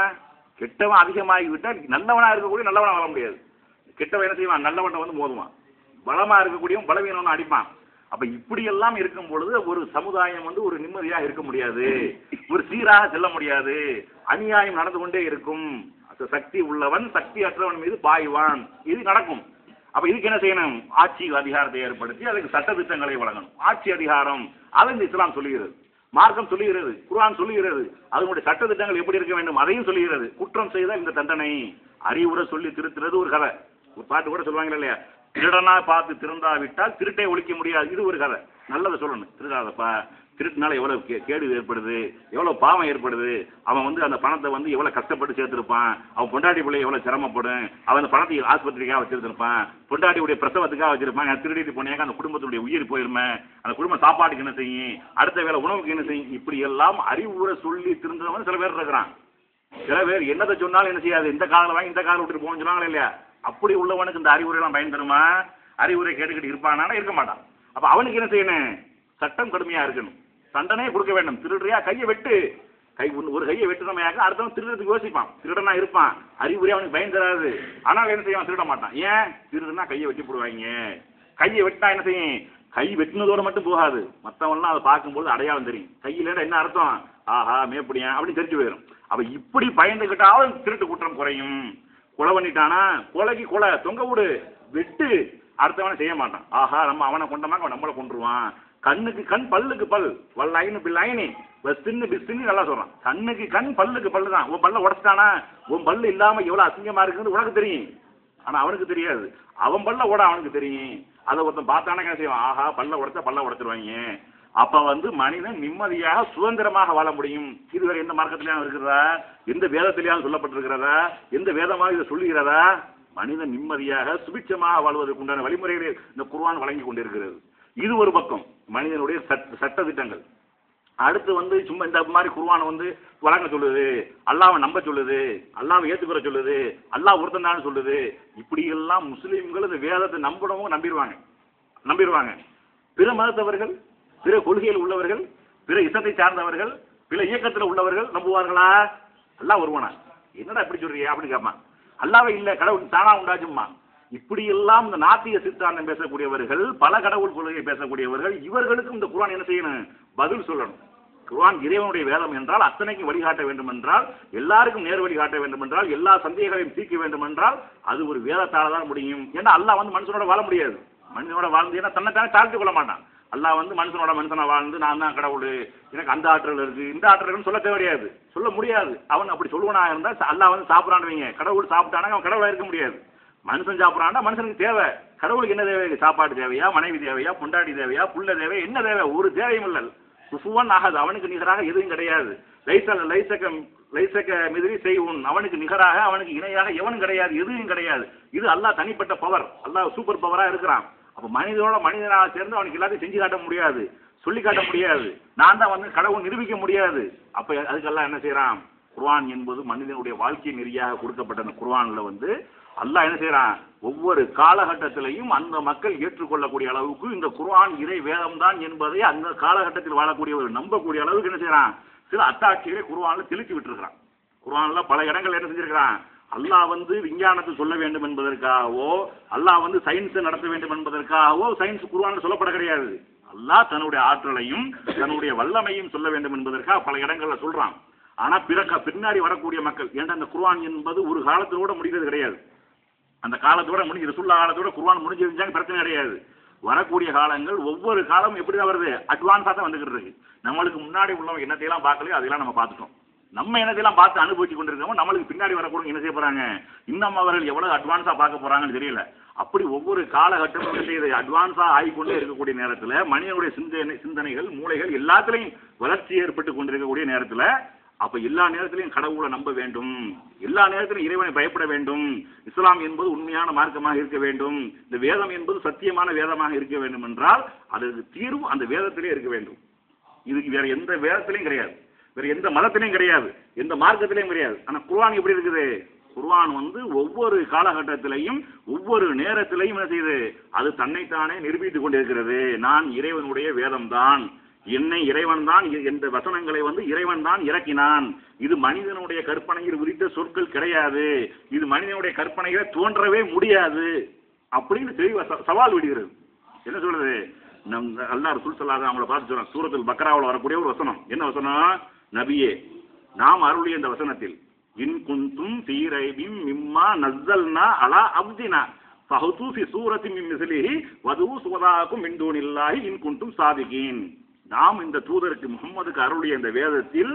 கெட்டவன் அதிகமாகிவிட்டால் நல்லவனா இருக்கக்கூடிய நல்லவனா வாழ முடியாது. கெட்டவன் என்ன செய்வான்? நல்லவனை மோதுவான். பலமா இருக்கக்கூடியவன் பலவீனவனை அடிப்பான். அப்ப இப்படி எல்லாம் இருக்கும் பொழுது ஒரு சமுதாயம் ஒரு நிம்மதியாக இருக்க முடியாது, ஒரு சீராக செல்ல முடியாது, அநியாயம் நடந்து கொண்டே இருக்கும். சக்தி உள்ளவன் சக்தி அற்றவன் மீது பாய்வான், இது நடக்கும். அப்ப இதுக்கு என்ன செய்யணும்? ஆட்சி அதிகாரத்தை ஏற்படுத்தி அதுக்கு சட்ட திட்டங்களை வழங்கணும். ஆட்சி அதிகாரம் அதை இந்த இஸ்லாம் சொல்லுகிறது, மார்க்கம் சொல்லுகிறது, குர்ஆன் சொல்லுகிறது. அதனுடைய சட்ட திட்டங்கள் எப்படி இருக்க வேண்டும் அதையும் சொல்லுகிறது. குற்றம் செய்தால் இந்த தண்டனை, அறிவுரை சொல்லி திருத்துறது ஒரு கதை. ஒரு பாட்டு கூட சொல்லுவாங்க இல்லையா, திருடனா பார்த்து திருந்தாவிட்டால் திருட்டை ஒழிக்க முடியாது, இது ஒரு கதை. நல்லதை சொல்லணும், திருடாதப்பா, திருட்டுனால எவ்வளவு கேடு ஏற்படுது, எவ்வளவு பாவம் ஏற்படுது, அவன் அந்த பணத்தை எவ்வளவு கஷ்டப்பட்டு சேர்த்திருப்பான், அவன் பொண்டாட்டி பிள்ளை எவ்வளவு சிரமப்படும், அவன் அந்த பணத்தை ஆஸ்பத்திரிக்காக வச்சிருப்பான், பொண்டாட்டியுடைய பிரசவத்துக்காக வச்சிருப்பாங்க, திருடிட்டு போனேங்க அந்த குடும்பத்துடைய உயிர் போயிருமே, அந்த குடும்பம் சாப்பாட்டுக்கு என்ன செய்யும், அடுத்த வேலை உணவுக்கு என்ன செய்யும், இப்படி எல்லாம் அறிவுரை சொல்லி திருந்தவன் சில பேர் இருக்கிறான். சில பேர் என்னதை சொன்னாலும் என்ன செய்யாது, இந்த காலில் வாங்கி இந்த காலில் விட்டுட்டு போகணும்னு சொன்னாங்களே இல்லையா, அப்படி உள்ளவனுக்கு இந்த அறிவுரை எல்லாம் பயன் தருமா? அறிவுரை கேட்டுக்கிட்டு இருப்பானா? இருக்க மாட்டான். அப்ப அவனுக்கு என்ன செய்யணும்? சட்டம் கடுமையா இருக்கணும், தண்டனையே கொடுக்க வேண்டும். திருடுறியா கையை வெட்டு, ஒரு கையை வெட்டுறமையாக அடுத்தவன் திருடுறதுக்கு யோசிப்பான், திருடனா இருப்பான், அறிவுரை அவனுக்கு பயம் தராது. ஆனால் என்ன செய்வான், திருட மாட்டான். ஏன், திருடுனா கையை வெட்டி போடுவாங்க. கையை வெட்டினா என்ன செய்யும், கை வெட்டினதோட மட்டும் போகாது, மற்றவன்லாம் அதை பார்க்கும்போது அடையாளம் தெரியும். கையில என்ன அர்த்தம், ஆஹா மேப்படியா அப்படின்னு தெரிஞ்சு போயிடும். அப்ப இப்படி பயந்துகிட்டாலும் திருட்டு குற்றம் குறையும். கொலை பண்ணிட்டானா கொலைக்கு கொலை, தொங்க விடு, வெட்டு, அடுத்தவனை செய்ய மாட்டான். ஆஹா நம்ம அவனை கொண்டமாக அவன் நம்மளை கொண்டுருவான். கண்ணுக்கு கண் பல்லுக்கு பல், வல்லைன்னு பிள்ளைனி சின்ன பிஸ்ன்னு நல்லா சொல்றான். கண்ணுக்கு கண் பல்லுக்கு பல்லு தான். உன் பல்ல உடச்சிட்டானா, உன் பல்லு இல்லாம எவ்வளவு அசிங்கமா இருக்குன்னு உனக்கு தெரியும், ஆனா அவனுக்கு தெரியாது. அவன் பல்ல ஓட அவனுக்கு தெரியும். அதை ஒருத்தன் பார்த்தானே என்ன செய்வான், ஆஹா பல்ல உடச்சா பல்ல உடச்சிருவாங்க. அப்ப மனிதன் நிம்மதியாக சுதந்திரமாக வாழ முடியும். இதுவரை எந்த மார்க்கத்திலேயும் இருக்கிறதா, எந்த வேதத்திலேயாவது சொல்லப்பட்டிருக்கிறதா, எந்த வேதமாக இதை சொல்லுகிறதா? மனிதன் நிம்மதியாக சுபிட்சமாக வாழ்வதற்கு உண்டான வழிமுறைகளை இந்த குர்ஆன் வழங்கி கொண்டிருக்கிறது. இது ஒரு பக்கம் மனிதனுடைய சட்ட திட்டங்கள். அடுத்து சும்மா இந்த மாதிரி குர்ஆன் வழங்க சொல்லுது, அல்லாஹ்வை நம்ப சொல்லுது, அல்லாஹ்வை ஏற்றுக்கிற சொல்லுது, அல்லாஹ் ஒருத்தன் தான் சொல்லுது. இப்படி எல்லாம் முஸ்லீம்கள் இந்த வேதத்தை நம்புறவங்க நம்பிடுவாங்க. பிற மதத்தவர்கள், பிற கொள்கையில் உள்ளவர்கள், பிற இசத்தை சார்ந்தவர்கள், பிற இயக்கத்தில் உள்ளவர்கள் நம்புவார்களா? அல்லாஹ் ஒருவனா, என்னடா இப்படி சொல்றீங்க அப்படின்னு கேட்பான். அல்லாஹ்வே இல்லை, கடவுள் தானா உண்டாச்சும்மா. இப்படி எல்லாம் இந்த நாத்திய சித்தாந்தம் பேசக்கூடியவர்கள், பல கடவுள் கொள்கையை பேசக்கூடியவர்கள், இவர்களுக்கும் இந்த குர்ஆன் என்ன செய்யணும், பதில் சொல்லணும். குர்ஆன் இறைவனுடைய வேதம் என்றால் அத்தனைக்கும் வழிகாட்ட வேண்டும் என்றால், எல்லாருக்கும் நேர் வழி காட்ட வேண்டும் என்றால், எல்லா சந்தேகங்களையும் தீர்க்க வேண்டும் என்றால் அது ஒரு வேதத்தால தான் முடியும். ஏன்னா அல்லாஹ் மனுஷனோட வாழ முடியாது. மனிதனோட வாழ்ந்து ஏன்னா தன்னைத்தானே தாழ்த்து கொள்ள மாட்டான். அல்லாஹ் மனுஷனா வாழ்ந்து நான் தான் கடவுள், எனக்கு அந்த ஆற்றல் இருக்கு இந்த ஆற்றல் சொல்ல தேவையாது, சொல்ல முடியாது. அவன் அப்படி சொல்லுவனா இருந்தா அல்லாஹ் சாப்பிடான்னு வைங்க, கடவுள் சாப்பிட்டானா அவன் கடவுளா இருக்க முடியாது. மனுஷன் சாப்பிட்றான்னா மனுஷனுக்கு தேவை, கடவுளுக்கு என்ன தேவை, சாப்பாடு தேவையா, மனைவி தேவையா, பொண்டாட்டி தேவையா, புள்ள தேவை, என்ன தேவை, ஒரு தேவையும் இல்லை. குஃபுவன் ஆகாது, அவனுக்கு நிகராக எதுவும் கிடையாது. லைசக மிதிரி செய்வோன், அவனுக்கு நிகராக அவனுக்கு இணையாக எவனும் கிடையாது, எதுவும் கிடையாது. இது அல்லாஹ் தனிப்பட்ட பவர், அல்லாஹ் சூப்பர் பவரா இருக்கிறான். அப்ப மனிதனாக சேர்ந்து அவனுக்கு எல்லாத்தையும் செஞ்சு காட்ட முடியாது, சொல்லி காட்ட முடியாது, நான் தான் கடவுள் நிரூபிக்க முடியாது. அப்ப அதுக்கெல்லாம் என்ன செய்யறான், குர்ஆன் என்பது மனிதனுடைய வாழ்க்கை நெறியாக கொடுக்கப்பட்ட அந்த குர்ஆன்ல அல்லாஹ் என்ன செய்யறான், ஒவ்வொரு காலகட்டத்திலையும் அந்த மக்கள் ஏற்றுக்கொள்ளக்கூடிய அளவுக்கு இந்த குர்ஆன் இறை வேதம் தான் என்பதை அந்த காலகட்டத்தில் வாழக்கூடியவர் நம்பக்கூடிய அளவுக்கு என்ன செய்யறான், சில அத்தாட்சிகளை குர்ஆன்ல தெளித்து விட்டுருக்கிறான். குர்ஆன்ல பல இடங்கள் என்ன செஞ்சிருக்கிறான், அல்லாஹ் விஞ்ஞானத்தை சொல்ல வேண்டும் என்பதற்காகவோ, அல்லாஹ் சயின்ஸை நடத்த வேண்டும் என்பதற்காகவோ சயின்ஸ் குர்ஆன்ல சொல்லப்பட கிடையாது. அல்லாஹ் தன்னுடைய ஆற்றலையும் தன்னுடைய வல்லமையும் சொல்ல வேண்டும் என்பதற்காக பல இடங்கள்ல சொல்றான். ஆனா பின்னாடி வரக்கூடிய மக்கள், ஏன்னா அந்த குர்ஆன் என்பது ஒரு காலத்தோட முடிகிறது கிடையாது. அந்த காலத்தோட முடிஞ்சு ரசூலுல்லாஹ் காலத்தோட குர்ஆன் முடிஞ்சிருந்தாங்க பிரச்சனை கிடையாது. வரக்கூடிய காலங்கள் ஒவ்வொரு காலமும் எப்படிதான் வருது, அட்வான்ஸா தான் வந்துகிட்டு இருக்கு. நம்மளுக்கு முன்னாடி உள்ளவங்க என்னத்தையெல்லாம் பார்க்கலையோ அதெல்லாம் நம்ம பார்த்துட்டோம். நம்ம என்னத்தையெல்லாம் பார்த்து அனுபவிச்சு கொண்டிருக்கோம். நம்மளுக்கு பின்னாடி வரக்கூடிய என்ன செய்ய போறாங்க, இன்னும் அவர்கள் எவ்வளவு அட்வான்ஸா பார்க்க போறாங்கன்னு தெரியல. அப்படி ஒவ்வொரு காலகட்டமும் அட்வான்ஸா ஆகிக்கொண்டே இருக்கக்கூடிய நேரத்தில் மனிதனுடைய சிந்தனைகள் மூளைகள் எல்லாத்திலையும் வளர்ச்சி ஏற்பட்டு கொண்டிருக்கக்கூடிய நேரத்தில், அப்ப எல்லா நேரத்திலையும் கடவுளை நம்ப வேண்டும், எல்லா நேரத்திலும் இறைவனை பயப்பட வேண்டும். இஸ்லாம் என்பது உண்மையான மார்க்கமாக இருக்க வேண்டும், இந்த வேதம் என்பது சத்தியமான வேதமாக இருக்க வேண்டும் என்றால் அதற்கு தீர்வு அந்த வேதத்திலே இருக்க வேண்டும். இதுக்கு வேற எந்த வேதத்திலையும் கிடையாது, வேற எந்த மதத்திலையும் கிடையாது, எந்த மார்க்கத்திலையும் கிடையாது. ஆனா குர்ஆன் எப்படி இருக்குது, குர்ஆன் ஒவ்வொரு காலகட்டத்திலையும் ஒவ்வொரு நேரத்திலையும் என்ன செய்யுது, அது தன்னைத்தானே நிரூபித்துக் கொண்டிருக்கிறது. நான் இறைவனுடைய வேதம் தான், என்னை இறைவன் தான், இந்த வசனங்களை இறைவன் தான் இறக்கினான், இது மனிதனுடைய கற்பனையில் உரித்த சொற்கள் கிடையாது, இது மனிதனுடைய கற்பனையில தோன்றவே முடியாது அப்படின்னு தெளிவா சவால் விடுகிறது. என்ன சொல்றது, அல்லாஹ் ரசூல் ஸல்லல்லாஹு அலைஹி அவங்களை பார்த்து சொல்றாங்க, சூரத்துல் பக்ராவில் வரக்கூடிய ஒரு வசனம். என்ன வசனம், நபியே நாம் அருளிய இந்த வசனத்தில் இன் குன்தும் ஃபீ ரைபின் மிம்மா நஸ்ஸல்னா அலா அப்தினா ஃபஹது ஃபி சூரத்தின் மின் மிஸ்லிஹி வது சுவதாக்கும் மின் தூனில்லாஹி இன் குன்தும் சாதிகீன். நாம் இந்த தூதருக்கு முகம்மதுக்கு அருளிய இந்த வேதத்தில்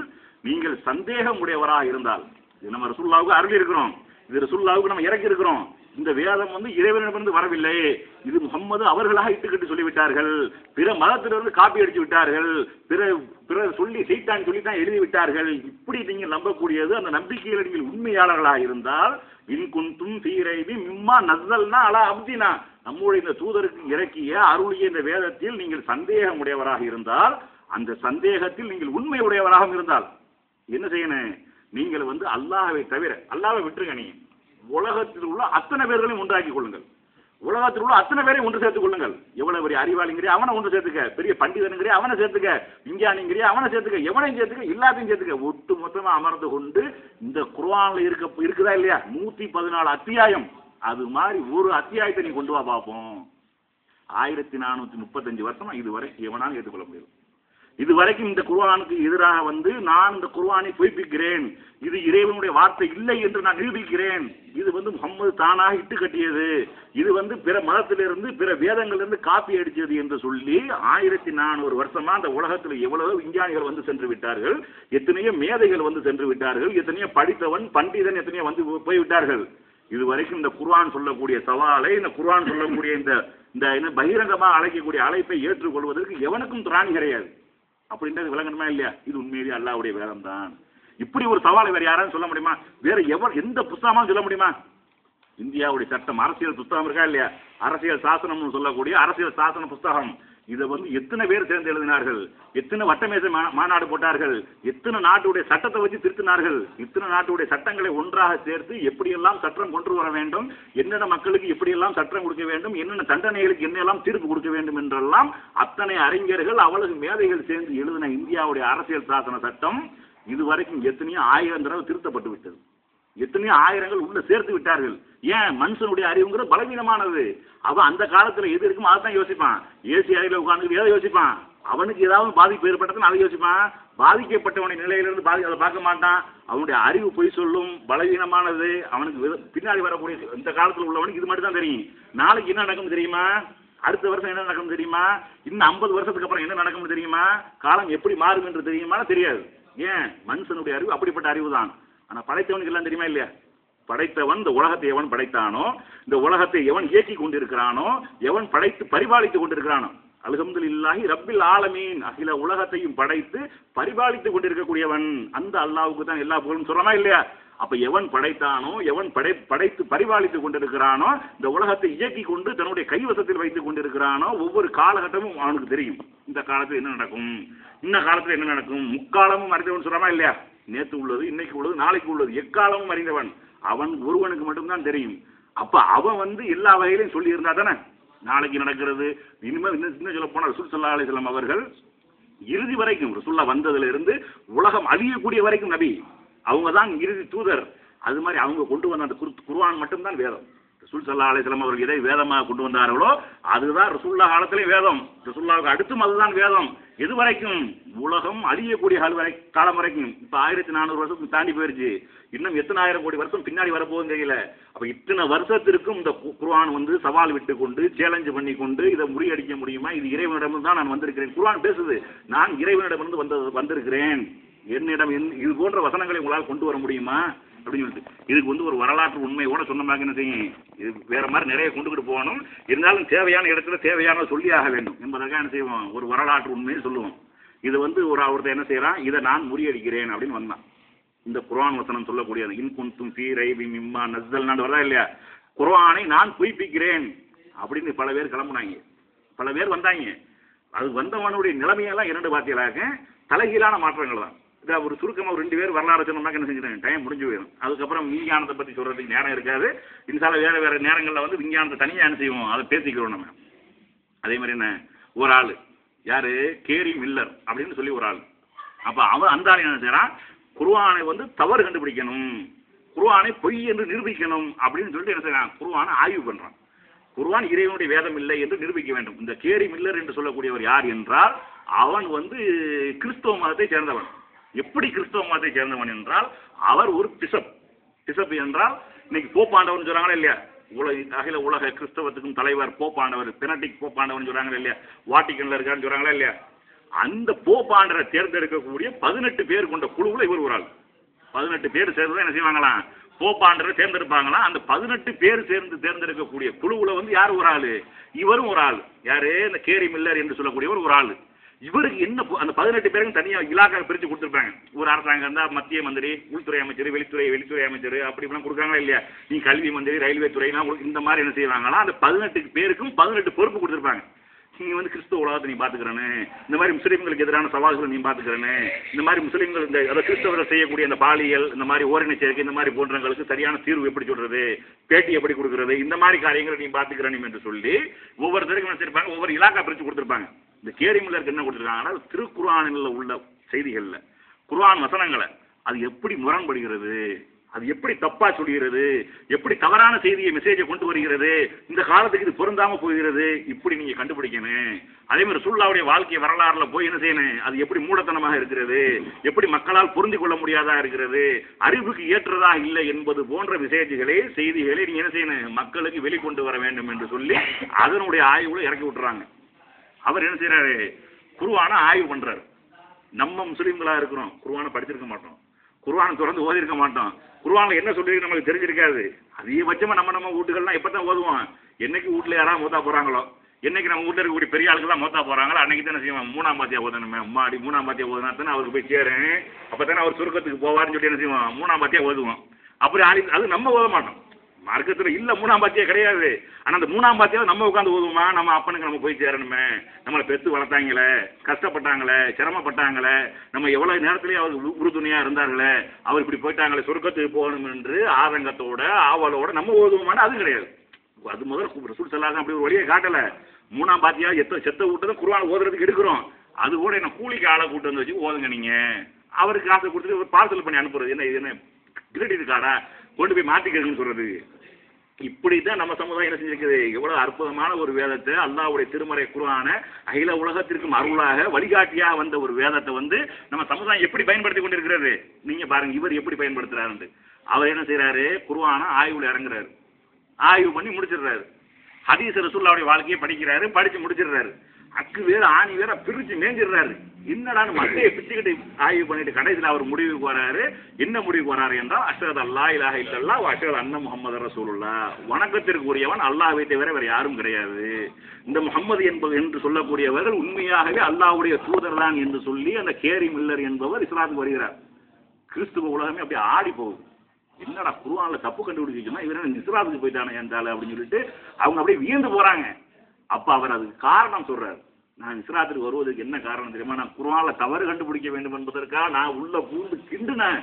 நீங்கள் சந்தேகம் உடையவராக இருந்தால், இது நம்ம ரசூலுல்லாஹ்வுக்கு அருளி இருக்கிறோம், இது ரசூலுல்லாஹ்வுக்கு நம்ம இறக்கி இருக்கிறோம், இந்த வேதம் இறைவனிடமிருந்து வரவில்லை, இது முகம்மது அவர்களாக இட்டுக்கிட்டு சொல்லிவிட்டார்கள், பிற மதத்திலிருந்து காப்பி அடிச்சு விட்டார்கள், பிற சொல்லி சைத்தான் சொல்லித்தான் எழுதி விட்டார்கள், இப்படி நீங்கள் நம்பக்கூடியது, அந்த நம்பிக்கையில் நீங்கள் உண்மையாளர்களாக இருந்தால் இன் குன்தும் ஃபீ ரைபின் மிம்மா நஸ்ஸல்னா அலா அப்தினா, நம்முடைய இந்த தூதருக்கு இறக்கிய அருளிய இந்த வேதத்தில் நீங்கள் சந்தேகம் உடையவராக இருந்தால், அந்த சந்தேகத்தில் நீங்கள் உண்மை உடையவராக இருந்தால் என்ன செய்யணும், நீங்கள் அல்லாஹ்வை தவிர, அல்லாஹ்வை விட்டுருங்க, நீங்க உலகத்தில் உள்ள அத்தனை பேர்களையும் உண்டாக்கி கொள்ளுங்கள், உலகத்தில் உள்ள அத்தனை பேரையும் ஒன்று சேர்த்துக் கொள்ளுங்கள். எவ்வளவு பெரிய அறிவாளிங்கிறியா அவனை ஒன்று சேர்த்துக்க, பெரிய பண்டிதனுங்கிறியா அவனை சேர்த்துக்க, விஞ்ஞானிங்கிறியா அவனை சேர்த்துக்க, எவனையும் சேர்த்துக்க, எல்லாத்தையும் சேர்த்துக்க. ஒட்டு மொத்தமா அமர்ந்து கொண்டு இந்த குர்ஆன்ல இருக்குதா இல்லையா 114 அத்தியாயம், அது மாதிரி ஒரு அத்தியாயத்தை நீ கொண்டு வா பார்ப்போம். 1435 வருஷமா இதுவரைக்கும் எவனாலும் ஏற்றுக்கொள்ள முடியும். இதுவரைக்கும் இந்த குர்ஆனுக்கு எதிராக வந்து நான் இந்த குர்ஆனை பொய்ப்பிக்கிறேன், இது இறைவனுடைய வார்த்தை இல்லை என்று நான் நிரூபிக்கிறேன், இது வந்து முகம்மது தானாக இட்டு கட்டியது, இது வந்து பிற மதத்திலிருந்து பிற வேதங்களிலிருந்து காப்பி அடிச்சது என்று சொல்லி 1400 வருஷமா அந்த உலகத்தில் எவ்வளவு விஞ்ஞானிகள் வந்து சென்று விட்டார்கள், எத்தனையோ மேதைகள் வந்து சென்று விட்டார்கள், எத்தனையோ படித்தவன் பண்டிதன் எத்தனையோ வந்து போய்விட்டார்கள். இதுவரைக்கும் இந்த குர்ஆன் சொல்லக்கூடிய சவாலை, இந்த குர்ஆன் சொல்லக்கூடிய இந்த பகிரங்கமாக அழைக்கக்கூடிய அழைப்பை ஏற்றுக்கொள்வதற்கு எவனுக்கும் திராணி கிடையாது. அப்படின்றது விளங்கணுமா இல்லையா? இது உண்மையிலேயே அல்லாஹ்வுடைய வேதம் தான். இப்படி ஒரு சவாலை வேற யாராலும் சொல்ல முடியுமா? வேற எந்த புத்தகமா சொல்ல முடியுமா? இந்தியாவுடைய சட்டம், அரசியல் புத்தகம் இருக்கா இல்லையா, அரசியல் சாசனம்னு சொல்லக்கூடிய அரசியல் சாசன புத்தகம், இதை வந்து எத்தனை பேர் சேர்ந்து எழுதினார்கள், எத்தனை வட்டமேசை மாநாடு போட்டார்கள், எத்தனை நாட்டுடைய சட்டத்தை வச்சு திருத்தினார்கள், இத்தனை நாட்டுடைய சட்டங்களை ஒன்றாக சேர்த்து எப்படியெல்லாம் சட்டம் கொண்டு வர வேண்டும், என்னென்ன மக்களுக்கு எப்படியெல்லாம் சட்டம் கொடுக்க வேண்டும், என்னென்ன தண்டனைகளுக்கு என்னெல்லாம் தீர்ப்பு கொடுக்க வேண்டும் என்றெல்லாம் அத்தனை அறிஞர்கள் அவ்வளவு மேதைகள் சேர்ந்து எழுதின இந்தியாவுடைய அரசியல் சாசன சட்டம் இதுவரைக்கும் எத்தனையோ 1000 தடவை திருத்தப்பட்டு விட்டது. எத்தனையோ ஆயிரங்கள் உள்ள சேர்த்து விட்டார்கள். ஏன்? மனுஷனுடைய அறிவுங்கிறது பலவீனமானது. அவன் அந்த காலத்துல எது இருக்குமோ அதான் யோசிப்பான். ஏசி அறையில் உட்கார்ந்து எதை யோசிப்பான்? அவனுக்கு ஏதாவது பாதிப்பு ஏற்பட்டதுன்னு அதை யோசிப்பான். பாதிக்கப்பட்டவனுடைய நிலையிலிருந்து அதை பார்க்க மாட்டான். அவனுடைய அறிவு பொய் சொல்லும், பலவீனமானது. அவனுக்கு பின்னாடி வரக்கூடிய இந்த காலத்தில் உள்ளவனுக்கு இது மட்டும் தான் தெரியும். நாளைக்கு என்ன நடக்கும் தெரியுமா? அடுத்த வருஷம் என்ன நடக்கும் தெரியுமா? இன்னும் 50 வருஷத்துக்கு அப்புறம் என்ன நடக்கும் தெரியுமா? காலம் எப்படி மாறும் என்று தெரியுமா? தெரியாது. ஏன்? மனுஷனுடைய அறிவு அப்படிப்பட்ட அறிவு தான். ஆனா படைத்தவனுக்கு எல்லாம் தெரியுமா இல்லையா? படைத்தவன் இந்த உலகத்தை எவன் படைத்தானோ, இந்த உலகத்தை எவன் இயக்கி கொண்டிருக்கிறானோ, எவன் படைத்து பரிபாலித்துக் கொண்டிருக்கிறானோ, அல்ஹம்துலில்லாஹி ரப்பில் ஆலமீன், அகில உலகத்தையும் படைத்து பரிபாலித்துக் கொண்டிருக்கக்கூடியவன் அந்த அல்லாஹ்வுக்கு தான் எல்லா புகழும் சொல்றமா இல்லையா? அப்ப எவன் படைத்தானோ, எவன் படைத்து பரிபாலித்துக் கொண்டிருக்கிறானோ, இந்த உலகத்தை இயக்கி கொண்டு தன்னுடைய கைவசத்தில் வைத்துக் கொண்டிருக்கிறானோ, ஒவ்வொரு காலகட்டமும் அவனுக்கு தெரியும். இந்த காலத்தில் என்ன நடக்கும், இந்த காலத்தில் என்ன நடக்கும், முக்காலமும் அறிந்தவன் சொல்றமா இல்லையா? நேற்று உள்ளது, இன்னைக்கு உள்ளது, நாளைக்கு உள்ளது, எக்காலமும் அறிந்தவன் அவன் ஒருவனுக்கு மட்டும்தான் தெரியும். அப்ப அவன் வந்து எல்லா வகையிலையும் சொல்லி இருந்தா தானே நாளைக்கு நடக்கிறது. இனிமேல் இன்னும் சொல்ல போனா ரசூல் ஸல்லல்லாஹு அலைஹி வஸல்லம் அவர்கள் இறுதி வரைக்கும், ரசூலுல்லாஹ் வந்ததுல இருந்து உலகம் அழியக்கூடிய வரைக்கும் நபி, அவங்க தான் இறுதி தூதர். அது மாதிரி அவங்க கொண்டு வந்த அந்த குர்ஆன் மட்டும்தான் வேதம். ரசூல் ஸல்லல்லாஹு அலைஹி வஸல்லம் அவர்கள் எதை வேதமாக கொண்டு வந்தார்களோ அதுதான் ரசூலுல்லாஹ் காலத்திலே வேதம். ரசூலுல்லாஹ்வுக்கு அடுத்தும் அதுதான் வேதம். எது வரைக்கும்? உலகம் அழியக்கூடிய காலம் வரைக்கும். இப்ப 1400 வருஷத்துக்கு தாண்டி போயிருச்சு. இன்னும் எத்தனை ஆயிரம் கோடி வருஷம் பின்னாடி வரப்போகுதுன்னு தெரியல. அப்ப இத்தனை வருஷத்திற்கும் இந்த குர்ஆன் வந்து சவால் விட்டு கொண்டு சேலஞ்சு பண்ணி கொண்டு இதை முறியடிக்க முடியுமா? இது இறைவனிடமிருந்து தான் நான் வந்திருக்கிறேன். குர்ஆன் பேசுது, நான் இறைவனிடமிருந்து வந்திருக்கிறேன், என்னிடம் இது போன்ற வசனங்களை உங்களால் கொண்டு வர முடியுமா அப்படின்னு சொல்லிட்டு இதுக்கு வந்து ஒரு வரலாற்று உண்மையோட சொன்னமாக என்ன செய்யும், இது வேற மாதிரி நிறைய கொண்டுகிட்டு போகணும். இருந்தாலும் தேவையான இடத்துல தேவையான சொல்லி ஆக வேண்டும் என்பதற்காக என்ன செய்வோம், ஒரு வரலாற்று உண்மையை சொல்லுவோம். இது வந்து ஒருத்தர் என்ன செய்யறான், இதை நான் முறியடிக்கிறேன் அப்படின்னு வந்தான். இந்த குர்ஆன் வசனம் சொல்லக்கூடியது இன் குன்தும் ஃபீ ரைபின் மிம்மா நஸ்ஸல்னா வரதா இல்லையா, குர்ஆனை நான் பொய்ப்பிக்கிறேன் அப்படின்னு பல பேர் கிளம்புனாங்க, பல பேர் வந்தாங்க. அது வந்தவனுடைய நிலைமையெல்லாம் 2 வார்த்தைகளாக தலைகீழான மாற்றங்கள் தான். இதை ஒரு சுருக்கமாக ஒரு 2 பேர் வரலாறு சொன்னோம்னா என்ன செஞ்சுட்டாங்க, டைம் முடிஞ்சு போயிடும். அதுக்கப்புறம் விஞ்ஞானத்தை பற்றி சொல்றதுக்கு நேரம் இருக்காது. இன்சால வேற நேரங்களில் வந்து விஞ்ஞானத்தை தனியாக என்ன செய்வோம், அதை பேசிக்கிறோம் நம்ம. அதே மாதிரி என்ன, ஒரு ஆள் யாரு, கேரி மில்லர் அப்படின்னு சொல்லி ஒரு ஆள். அப்ப அவன் அந்த ஆள் என்ன செய்யறான், குர்ஆனை வந்து தவறு கண்டுபிடிக்கணும், குர்ஆனை பொய் என்று நிரூபிக்கணும் அப்படின்னு சொல்லிட்டு என்ன செய்யறான், குர்ஆனை ஆய்வு பண்றான். குர்ஆன் இறைவனுடைய வேதம் இல்லை என்று நிரூபிக்க வேண்டும். இந்த கேரி மில்லர் என்று சொல்லக்கூடியவர் யார் என்றால், அவன் வந்து கிறிஸ்தவ மதத்தை சேர்ந்தவன். எப்படி கிறிஸ்தவ மதத்தை சேர்ந்தவன் என்றால், அவர் ஒரு பிஷப் என்றால் இன்னைக்கு போப்பாண்டவன் சொல்றாங்களா இல்லையா, அகில உலக கிறிஸ்தவத்துக்கும் தலைவர் போப்பாண்டவர், பெனடிக் போப்பாண்டவன் சொல்றாங்களா இல்லையா, வாட்டிக்கன்ல இருக்கான்னு சொல்றாங்களா இல்லையா, அந்த போப்பாண்டரை தேர்ந்தெடுக்கக்கூடிய 18 பேர் கொண்ட குழுவுல இவர் ஒரு ஆள். 18 பேர் சேர்ந்து என்ன செய்வாங்களாம், போப்பாண்டரை தேர்ந்தெடுப்பாங்களாம். அந்த 18 பேர் சேர்ந்து தேர்ந்தெடுக்கக்கூடிய குழுவுல வந்து யார் ஒரு ஆளு, இவரும் ஒரு ஆள். யாரு, இந்த கேரி மில்லர் என்று சொல்லக்கூடியவர் ஒரு ஆள். இவருக்கு என்ன, அந்த 18 பேருக்கும் தனியா இலாக்கா பிரிச்சு கொடுத்துருப்பாங்க. ஒரு அரசாங்கம் இருந்தா மத்திய மந்திரி, உள்துறை அமைச்சர், வெளித்துறை அமைச்சர் அப்படி இப்படிலாம் கொடுக்குறாங்களா இல்லையா, நீ கல்வி மந்திரி, ரயில்வே துறைனா இந்த மாதிரி என்ன செய்வாங்களா, அந்த 18 பேருக்கும் 18 பொறுப்பு கொடுத்துருப்பாங்க. நீ வந்து கிறிஸ்துவ உலகத்தை நீ பாத்துக்கிறேன்னு, இந்த மாதிரி முஸ்லீம்களுக்கு எதிரான சவால்களை நீ பாத்துக்கிறேன்னு, இந்த மாதிரி முஸ்லீம்கள் இந்த அதை கிறிஸ்தவர்கள் செய்யக்கூடிய அந்த பாலியல், இந்த மாதிரி ஓரின சேர்க்கை, இந்த மாதிரி போன்றவங்களுக்கு சரியான தீர்வு எப்படி சொல்றது, பேட்டி எப்படி கொடுக்கறது, இந்த மாதிரி காரியங்களை நீ பாத்துக்கிறேன் என்று சொல்லி ஒவ்வொருத்தருக்கும் நினைச்சிருப்பாங்க, ஒவ்வொரு இலாக்கா பிரிச்சு கொடுத்திருப்பாங்க. இந்த கேரிமுல்லருக்கு என்ன கொடுத்திருக்காங்கன்னா, திருக்குர்ஆனில் உள்ள செய்திகள்ல குர்ஆன் வசனங்களை அது எப்படி முரண்படுகிறது, அது எப்படி தப்பா சொல்கிறது, எப்படி தவறான செய்தியை மெசேஜை கொண்டு வருகிறது, இந்த காலத்துக்கு இது பொருந்தாம போகிறது, இப்படி நீங்க கண்டுபிடிக்கணும். அதே மாதிரி ரசூலுல்லாஹ்வுடைய வாழ்க்கை வரலாறுல போய் என்ன செய்யணும், அது எப்படி மூடத்தனமாக இருக்கிறது, எப்படி மக்களால் புரிந்து கொள்ள முடியாதா இருக்கிறது, அறிவுக்கு ஏற்றதா இல்லை என்பது போன்ற செய்திகளை நீங்க என்ன செய்யணும், மக்களுக்கு வெளிக்கொண்டு வர வேண்டும் என்று சொல்லி அதனுடைய ஆய்வுல இறக்கி விட்டுறாங்க. அவர் என்ன செய்யறாரு, குர்ஆனை ஆய்வு பண்றாரு. நம்ம முஸ்லீம்களா இருக்கிறோம், குர்ஆனை படிச்சிருக்க மாட்டோம், குர்ஆனை தொடர்ந்து ஓதி இருக்க மாட்டோம், குர்ஆன்ல என்ன சொல்லிருக்கு நமக்கு தெரிஞ்சிருக்காது. அதிகபட்சமா நம்ம வீட்டுகள்லாம் எப்பதான் ஓதுவோம், என்னைக்கு வீட்டுல யாராவது மூத்தா போறாங்களோ, என்னைக்கு நம்ம வீட்டுல இருக்கக்கூடிய பெரிய ஆளுக்கு தான் மூத்தா போறாங்களோ அன்னைக்கு தானே செய்வோம், 3ஆம் பாத்தியா ஓதணுமே, அம்மாடி 3ஆம் பாத்தியா ஓதுனா தானே அவருக்கு போய் சேரும், அப்பதானே அவர் சுருக்கத்துக்கு போவார்னு சொல்லி என்ன செய்வோம், 3ஆம் பாத்தியா ஓதுவோம். அப்படி அது நம்ம ஓத மாட்டோம், மார்க்கத்துல இல்ல 3ஆம் பாத்தியா கிடையாது. ஆனா அந்த 3ஆம் பாத்தியாவை நம்ம உட்காந்து ஓதுவோமா, நம்ம அப்பனுக்கு நம்ம போய் சேரணுமே, நம்மளை பெத்து வளர்த்தாங்களே, கஷ்டப்பட்டாங்களே, சிரமப்பட்டாங்களே, நம்ம எவ்வளவு நேரத்திலேயே அவர் உறுதுணையா இருந்தார்களே, அவர் இப்படி போயிட்டாங்களே, சொர்க்கத்துக்கு போகணும் என்று ஆதங்கத்தோட ஆவலோட நம்ம ஓதுவோமானா அது கிடையாது. அது முதல் ரசூல் ஸல்லல்லாஹு அப்படி ஒரு வழியை காட்டல. 3ஆம் பாத்தியா செத்த விட்டதும் குர்ஆன் ஓதுறதுக்கு எடுக்கிறோம், அது கூட என்ன கூலிக்கு ஆளை கூட்டு வந்து வச்சு ஓதுங்க நீங்க, அவருக்கு காசை கொடுத்துட்டு ஒரு பார்சல் பண்ணி அனுப்புறது, என்ன கிரெடிட் கார்டா கொண்டு போய் மாத்திக்கிறதுன்னு சொல்றது. இப்படித்தான் நம்ம சமுதாயம் என்ன செஞ்சிருக்குது. எவ்வளவு அற்புதமான ஒரு வேதத்தை, அல்லாஹ்வுடைய திருமறை குர்ஆனை அகில உலகத்திற்கும் அருளாக வழிகாட்டியாக வந்த ஒரு வேதத்தை வந்து நம்ம சமுதாயம் எப்படி பயன்படுத்தி கொண்டிருக்கிறது. நீங்க பாருங்க, இவர் எப்படி பயன்படுத்துறாரு. அவர் என்ன செய்யறாரு, குர்ஆனை ஆய்வுல இறங்குறாரு, ஆய்வு பண்ணி முடிச்சிடுறாரு. ஹதீஸ் ரசூலுல்லாஹ்வுடைய வாழ்க்கையை படிக்கிறாரு, படிச்சு முடிச்சிடுறாரு. அக்கு வேற ஆணி வேற பிரிச்சு மேஞ்சிடுறாரு. என்னடான்னு மட்டையை பிச்சுக்கிட்டு ஆய்வு பண்ணிட்டு கடைசியில் அவர் முடிவுக்கு போறாரு. என்ன முடிவுக்கு போறாரு என்றால், அஷ்ஹது அல்லா இலாஹ இல்லல்லாஹ் வ அஷ்ஹது அன்ன முஹம்மது ரசூலுல்லாஹ், வணக்கத்திற்கு உரியவன் அல்லாஹ்வை தவிர வேற யாரும் கிடையாது, இந்த முஹம்மது என்று சொல்லக்கூடியவர்கள் உண்மையாகவே அல்லாஹ்வுடைய தூதர் தான் என்று சொல்லி அந்த கேரி மில்லர் என்பவர் இஸ்லாத்துக்கு வருகிறார். கிறிஸ்துவ உலகமே அப்படியே ஆடி போகுது. என்னடா குர்ஆன்ல தப்பு கண்டுபிடிச்சுன்னா இவன் இஸ்லாத்துக்கு போயிட்டானே என்றால் அப்படின்னு சொல்லிட்டு அவங்க அப்படியே வியந்து போறாங்க. அப்ப அவர் அதுக்கு காரணம் சொல்றாரு. நான் இஸ்லாத்துக்கு வருவதற்கு என்ன காரணம் தெரியுமா, நான் குர்ஆன்ல தவறு கண்டுபிடிக்க வேண்டும் என்பதற்காக நான் உள்ள பூந்து கிண்டுனேன்,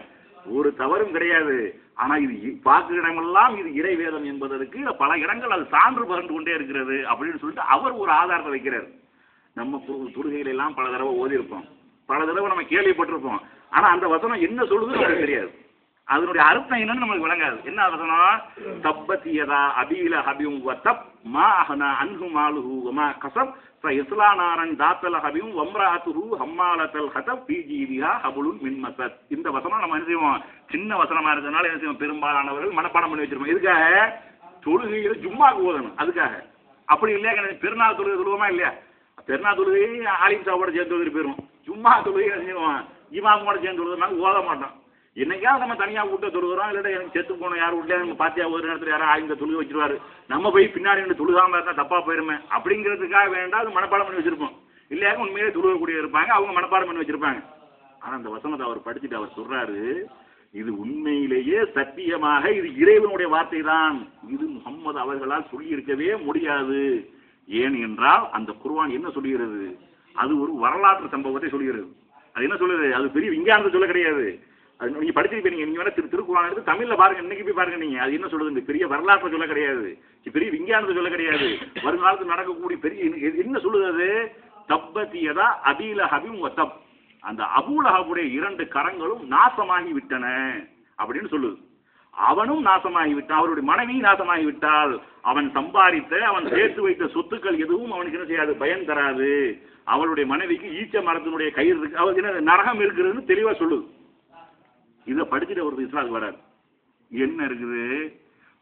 ஒரு தவறும் கிடையாது. ஆனா இது பார்க்கிற இடமெல்லாம் இது இறை வேதம் என்பதற்கு பல இடங்கள் அது சான்று பகர்ந்து கொண்டே இருக்கிறது அப்படின்னு சொல்லிட்டு அவர் ஒரு ஆதாரத்தை வைக்கிறார். நம்ம தொழுகையில எல்லாம் பல தடவை ஓதி இருப்போம், பல தடவை நம்ம கேள்விப்பட்டிருப்போம். ஆனா அந்த வசனம் என்ன சொல்லுது நமக்கு தெரியாது, அதனுடைய அர்த்தம் என்னன்னு நமக்கு விளங்காது. என்ன வசனம், தப்பத்தியதா அபீல ஹபியும் வதப் மா அஹனா அன்ஹு மாலுஹு வமா கஸப் ஃபயஸ்லா நாரன் தாத்தல ஹபியும் வம்ராத்துஹு ஹம்மாலத்தல் ஹதப் ஃபீ ஜீதிஹா ஹபுலுன் மின் மஸத். இந்த வசனம் நம்ம என்ன செய்வோம், சின்ன வசனமா இருக்கிறதுனால என்ன செய்வோம், பெரும்பாலானவர்கள் மனப்பாடம் பண்ணி வச்சிருப்போம். இதுக்காக தொழுகையில ஜும்மாக்கு ஓதணும், அதுக்காக. அப்படி இல்லையா, பெருநாள் தொழுகை சொல்லுவோமா இல்லையா, பெருநாள் தொழுகை ஆலிம் சாவோட சேர்ந்து ஓதிட்டு போயிடும். ஜும்மா தொழுகை என்ன செய்வோம், இமாமோட சேர்ந்து ஓதுனாலும் ஓத மாட்டோம். என்னைக்காவது நம்ம தனியாக விட்டு தொழுகிறோம், இல்லாட்ட எனக்கு செத்து போனோம் யார் விட்டு நம்ம பாத்தியா ஒரு நேரத்தில் யாரும் ஆயுத தொழுக வச்சிருவாரு, நம்ம போய் பின்னாடி நின்று தொழுகாம இருந்தால் தப்பா போயிருமே அப்படிங்கிறதுக்காக வேண்டாம் அது மனப்பாடம் பண்ணி வச்சிருப்போம். இல்லையா உண்மையிலே தொழுகக்கூடிய இருப்பாங்க, அவங்க மனப்பாடம் பண்ணி வச்சிருப்பாங்க. ஆனால் அந்த வசனத்தை அவர் படிச்சுட்டு அவர் சொல்றாரு, இது உண்மையிலேயே சத்தியமாக இது இறைவனுடைய வார்த்தை தான், இது முஹம்மது அவர்களால் சொல்லி இருக்கவே முடியாது. ஏன் என்றால் அந்த குர்ஆன் என்ன சொல்லுகிறது, அது ஒரு வரலாற்று சம்பவத்தை சொல்லுகிறது. அது என்ன சொல்லுது, அது பெரிய விஞ்ஞானத்தை சொல்ல கிடையாது. அது நீங்க படிச்சிருப்பீங்க, நீங்க வேணா திருக்குர்ஆன் எடுத்து தமிழ்ல பாருங்க, இன்னைக்கு போய் பாருங்க நீங்க. அது என்ன சொல்லுது, பெரிய வரலாற்றை சொல்ல கிடையாது, பெரிய விஞ்ஞானத்தை சொல்ல கிடையாது, வருங்காலத்தில் நடக்கக்கூடிய பெரிய என்ன சொல்லுது, அது தப்பத்தியதா அபீல ஹபிம் வதப், அந்த அபூலஹபுடைய 2 கரங்களும் நாசமாகி விட்டன அப்படின்னு சொல்லுது. அவனும் நாசமாகி விட்டான், அவருடைய மனைவி நாசமாகி விட்டால், அவன் சம்பாதித்த அவன் சேர்த்து வைத்த சொத்துக்கள் எதுவும் அவனுக்கு என்ன செய்யாது, பயன் தராது. அவளுடைய மனைவிக்கு ஈச்ச மரத்தினுடைய கயிறு இருக்கு, அவருக்கு என்ன நரகம் இருக்கிறதுன்னு தெளிவா சொல்லுது. இதை படிச்சுட்டு ஒரு இஸ்லாத்துக்கு வராரு. என்ன இருக்குது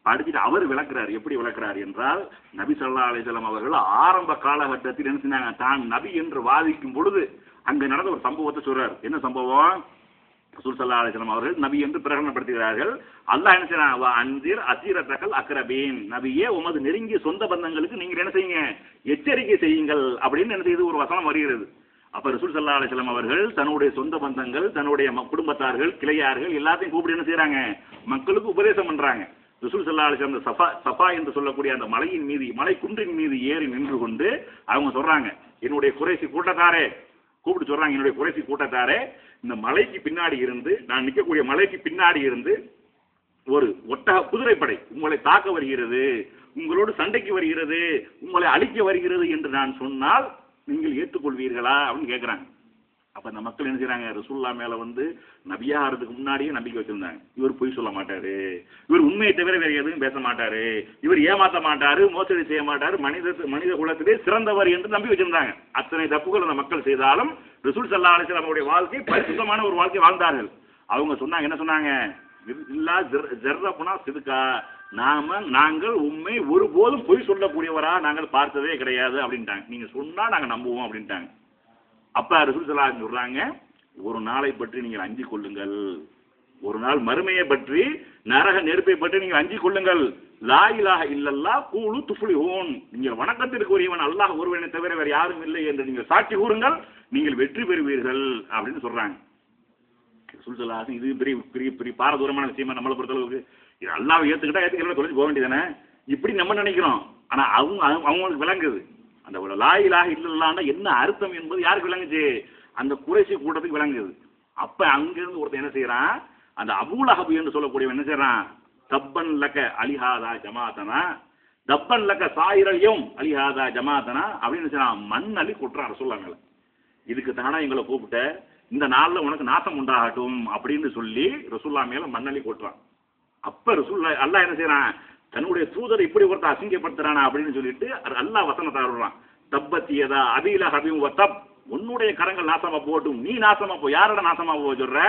படிச்சுட்டு அவர் விளக்குறாரு. எப்படி விளக்குறாரு என்றால், நபி ஸல்லல்லாஹு அலைஹி வஸல்லம் அவர்கள் ஆரம்ப காலகட்டத்தில் என்ன செஞ்சாங்க, தான் நபி என்று வாதிக்கும் பொழுது அங்க நடந்த ஒரு சம்பவத்தை சொல்றாரு. என்ன சம்பவம், ரசூல் ஸல்லல்லாஹு அலைஹி வஸல்லம் அவர்கள் நபி என்று பிரகடனப்படுத்துகிறார்கள். அல்லாஹ் என்ன செய்யறான், அன்சிர் அசீரத்தகல் அக்ரபீன், நபியே உமது நெருங்கிய சொந்த பந்தங்களுக்கு நீங்கள் என்ன செய்யுங்க, எச்சரிக்கை செய்யுங்கள் அப்படின்னு என்ன செய்து ஒரு வசனம் வருகிறது. அப்ப ரசூல் ஸல்லல்லாஹு அலைஹி வஸல்லம் அவர்கள் தன்னுடைய சொந்த பந்தங்கள், தன்னுடைய குடும்பத்தார்கள், கிளையார்கள் எல்லாத்தையும் கூப்பிட்டு என்ன செய்யறாங்க, மக்களுக்கு உபதேசம் பண்றாங்க. ரசூல் ஸல்லல்லாஹு அலைஹி வஸல்லம் சஃபா என்று சொல்லக்கூடிய அந்த மலையின் மீது, மலை குன்றின் மீது ஏறி நின்று கொண்டு அவங்க சொல்றாங்க, என்னுடைய குறைசி கூட்டத்தாரே, கூப்பிட்டு சொல்றாங்க, என்னுடைய குறைசி கூட்டத்தாரே, இந்த மலைக்கு பின்னாடி இருந்து, நான் நிற்கக்கூடிய மலைக்கு பின்னாடி இருந்து ஒரு ஒட்டக குதிரைப்படை உங்களை தாக்க வருகிறது, உங்களோடு சண்டைக்கு வருகிறது, உங்களை அழிக்க வருகிறது என்று நான் சொன்னால் நீங்கள் ஏற்றுக்கொள்வீர்களா அப்படின்னு கேட்கிறாங்க. அப்ப அந்த மக்கள் என்ன செய்யறாங்க, ரசூலுல்லாஹ் மேல நபியாகிறதுக்கு முன்னாடியே நம்பிக்கை வச்சிருந்தாங்க. இவர் பொய் சொல்ல மாட்டாரு, இவர் உண்மையை தவிர வேற எதுவும் பேச மாட்டாரு, இவர் ஏமாத்த மாட்டாரு, மோசடி செய்ய மாட்டாரு, மனித குலத்திலே சிறந்தவர் என்று நம்பி வச்சிருந்தாங்க. அத்தனை தப்புகள் அந்த மக்கள் செய்தாலும் ரசூல் ஸல்லல்லாஹு அலைஹி வஸல்லம் அவருடைய வாழ்க்கை பரிசுத்தமான ஒரு வாழ்க்கை வாழ்ந்தார்கள். அவங்க சொன்னாங்க, என்ன சொன்னாங்க, இல்லா ஜர்ரபுனா சிதுக்கா, நாங்கள் உண்மை ஒருபோதும் பொய் சொல்லக்கூடியவரா நாங்கள் பார்த்ததே கிடையாது அப்படின்ட்டாங்க. நீங்க சொன்னா நாங்க நம்புவோம் அப்படின்ட்டாங்க. அப்ப ரசூல் ஸல்லல்லாஹு அலைஹி வஸல்லம் சொல்றாங்க, ஒரு நாளை பற்றி நீங்கள் அஞ்சிக் கொள்ளுங்கள், ஒரு நாள் மறுமையை பற்றி, நரக நெருப்பை பற்றி நீங்கள் அஞ்சிக் கொள்ளுங்கள். லா இலாஹ இல்லல்லாஹ் கூலு துஃப்லிஹூன், நீங்கள் வணக்கத்திற்கு உரியவன் அல்லாஹ் ஒருவனை தவிர வேறு யாரும் இல்லை என்று நீங்கள் சாட்சி கூறுங்கள், நீங்கள் வெற்றி பெறுவீர்கள் அப்படின்னு சொல்றாங்க. ரசூல் ஸல்லல்லாஹு அலைஹி வஸல்லம் இது பெரிய பெரிய பெரிய பாரதூரமான விஷயமா நம்மளை பொறுத்தளவுக்கு, இது அல்லாஹ்வை ஏத்துக்கிட்டா தொலைஞ்சு போக வேண்டியதானே இப்படி நம்ம நினைக்கிறோம். ஆனா அவங்களுக்கு விளங்குது அந்த லா இலாஹ இல்லல்லாஹ்னா என்ன அர்த்தம் என்பது யாருக்கு விளங்குச்சு, அந்த குறைஷி கூட்டத்துக்கு விளங்குது. அப்ப அங்கிருந்து ஒருத்தன் என்ன செய்யறான், அந்த அபூ லஹப் என்று சொல்லக்கூடியவன் என்ன செய்யறான், தப்பன் லக அலிஹாதா ஜமாத்தனா, தப்பன் லக சாயிரல்யம் அலிஹாதா ஜமாத்தனா அப்படின்னு செய்யறான், மண் அள்ளி கொட்டுறான் ரசூலுல்லாஹ் மேல. இதுக்கு தானா எங்களை கூப்பிட்ட, இந்த நாள்ல உனக்கு நாசம் உண்டாகட்டும் அப்படின்னு சொல்லி ரசூலுல்லாஹ் மேல மண்ணள்ளி கொட்டுறான். அப்ப ரசூலுல்லாஹ் அல்லாஹ் என்ன செய்யறான், தன்னுடைய தூதரை இப்படி ஒருத்தர் அசிங்கப்படுத்துறானா அப்படின்னு சொல்லிட்டு அல்லாஹ் வசனத்தை அருள்றான், தப்பத்தியதா அபீல ஹபீம் வத்தப், உன்னுடைய கரங்கள் நாசமா போட்டும், நீ நாசமா போ. யாரோட நாசமா போ சொல்ற,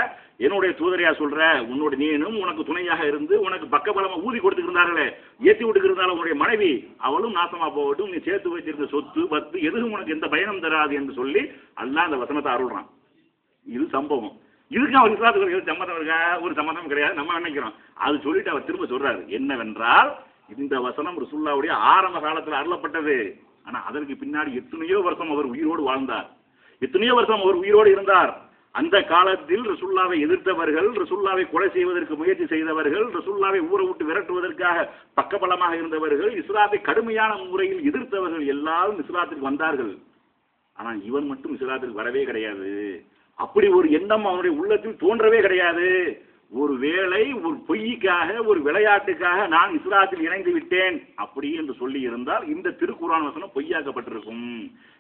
என்னுடைய தூதரையா சொல்ற, உன்னோட நீனும் உனக்கு துணையாக இருந்து உனக்கு பக்கபலமா ஊதி கொடுத்துட்டு இருந்தார்களே, ஏற்றி விட்டு இருந்தாலும் உன்னுடைய மனைவி, அவளும் நாசமா போகட்டும், நீ சேர்த்து வச்சிருந்த சொத்து பத்து எதுவும் உனக்கு எந்த பயனும் தராது என்று சொல்லி அல்லாஹ் அந்த வசனத்தை அருள்றான். இது சம்பவம். இதுக்கு அவர் இஸ்லாத்துக்கு சம்மதம் இருக்கா, ஒரு சம்மதம் கிடையாது நம்ம நினைக்கிறோம். அது சொல்லிட்டு அவர் திரும்ப சொல்றாரு என்னவென்றால், இந்த வசனம் ரசூலுல்லாஹ்வுடைய ஆரம்ப காலத்தில் அருளப்பட்டது. ஆனா அதற்கு பின்னாடி எத்தனையோ வருஷம் அவர் உயிரோடு வாழ்ந்தார், எத்தனையோ வருஷம் அவர் உயிரோடு இருந்தார். அந்த காலத்தில் ரசூலுல்லாஹ்வை எதிர்த்தவர்கள், ரசூலுல்லாஹ்வை கொலை செய்வதற்கு முயற்சி செய்தவர்கள், ரசூலுல்லாஹ்வை ஊரை விட்டு விரட்டுவதற்காக பக்கபலமாக இருந்தவர்கள், இஸ்லாத்தை கடுமையான முறையில் எதிர்த்தவர்கள் எல்லாரும் இஸ்லாத்திற்கு வந்தார்கள். ஆனா இவன் மட்டும் இஸ்லாத்திற்கு வரவே கிடையாது. அப்படி ஒரு எண்ணம் அவனுடைய உள்ளத்தில் தோன்றவே கிடையாது. ஒரு வேளை ஒரு பொய்க்காக, ஒரு விளையாட்டுக்காக நான் இஸ்லாத்தில் இணைந்து விட்டேன் அப்படி என்று சொல்லி இருந்தால் இந்த திருக்குர்ஆன் வசனம் பொய்யாக்கப்பட்டிருக்கும்.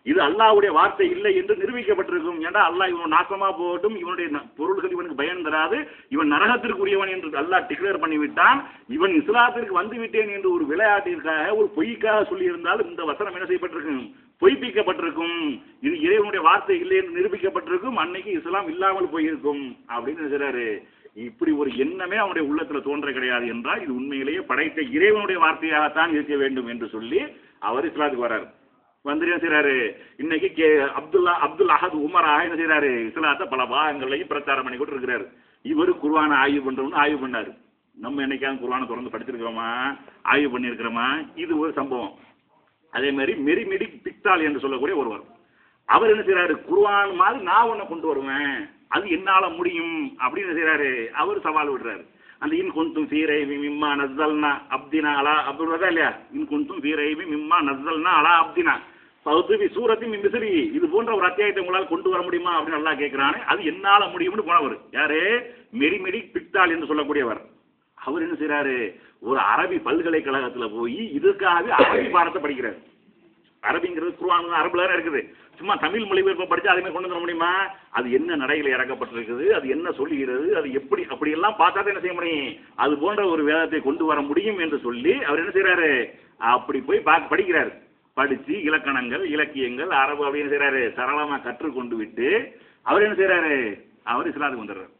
இது அல்லாஹ்வுடைய வார்த்தை இல்லை என்று நிரூபிக்கப்பட்டிருக்கும். ஏன்னா அல்லாஹ் இவன் நாசமா போகட்டும், இவனுடைய பொருள்கள் இவனுக்கு பயன் தராது, இவன் நரகத்திற்குரியவன் என்று அல்லாஹ் டிக்ளேர் பண்ணிவிட்டான், இவன் இஸ்லாத்திற்கு வந்து விட்டேன் என்று ஒரு விளையாட்டிற்காக, ஒரு பொய்க்காக சொல்லி இருந்தால் இந்த வசனம் என்ன செய்யப்பட்டிருக்கும், பொய்ப்பிக்கப்பட்டிருக்கும். இது இறைவனுடைய வார்த்தை இல்லை என்று நிரூபிக்கப்பட்டிருக்கும், அன்னைக்கு இஸ்லாம் இல்லாமல் போயிருக்கும் அப்படின்னு சொல்றாரு. இப்படி ஒரு எண்ணமே அவனுடைய உள்ளத்துல தோன்ற கிடையாது என்றால் இது உண்மையிலேயே படைத்த இறைவனுடைய வார்த்தையாகத்தான் இருக்க வேண்டும் என்று சொல்லி அவர் இஸ்லாத்துக்கு வர்றாரு. வந்து என்ன செய்யறாரு, இன்னைக்கு அப்துல் அஹத் உமரா என்ன செய்யறாரு, இஸ்லாத்தை பல பாகங்களையும் பிரச்சாரம் பண்ணி கொண்டு இருக்கிறாரு. இவரு குர்ஆனை ஆய்வு பண்றவங்க ஆய்வு பண்ணாரு. நம்ம என்னைக்காவது குர்ஆனை தொடர்ந்து படிச்சிருக்கிறோமா, ஆய்வு பண்ணியிருக்கிறோமா? இது ஒரு சம்பவம். அதே மாதிரி மெரிமெடி பிக்தால் என்று சொல்லக்கூடிய ஒருவர், அவர் என்ன செய்யறாரு, குர்ஆன் மாதிரி நான் ஒன்ன கொண்டு வருவேன், அது என்னால முடியும் அப்படின்னு செய்யறாரு. அவர் சவால் விடுறாரு. அந்த இன் குந்தும் ஃபீரைபி மிம்மா நஸ்ஸல்னா அப்தினா அலா அப்துல்லா இல்லையா, இன் குந்தும் ஃபீரைபி மிம்மா நஸ்ஸல்னா அலா அப்தினா பௌதுபி சூரத்தி மின் மிஸ்ரி, இது போன்ற ஒரு அத்தியாயத்தை உங்களால் கொண்டு வர முடியுமா அப்படின்னு நல்லா கேட்கிறானே, அது என்னால முடியும்னு போனவர் யாரு, மெரிமெடி பிக்தால் என்று சொல்லக்கூடியவர். அவர் என்ன செய்யறாரு, ஒரு அரபி பல்கலைக்கழகத்துல போய் இதுக்காகவே அரபி பாடத்தை படிக்கிறார். அரபிங்கிறது குர்ஆன் அரபுல இருக்குது, சும்மா தமிழ் மொழிபெயர்ப்பை படிச்சு அதே மாதிரி கொண்டு வர முடியுமா? அது என்ன நடையில இறக்கப்பட்டிருக்குது, அது என்ன சொல்லுகிறது, அது எப்படி, அப்படி எல்லாம் பார்த்தா என்ன செய்ய முடியும், அது போன்ற ஒரு வேதத்தை கொண்டு வர முடியும் என்று சொல்லி அவர் என்ன செய்யறாரு, அப்படி போய் படிக்கிறாரு. படிச்சு இலக்கணங்கள், இலக்கியங்கள், அரபு அப்படின்னு செய்யறாரு, சரளமா கற்றுக்கொண்டு விட்டு அவர் என்ன செய்யறாரு, அவர் இஸ்லாத்துக்கு வந்துடுறாரு.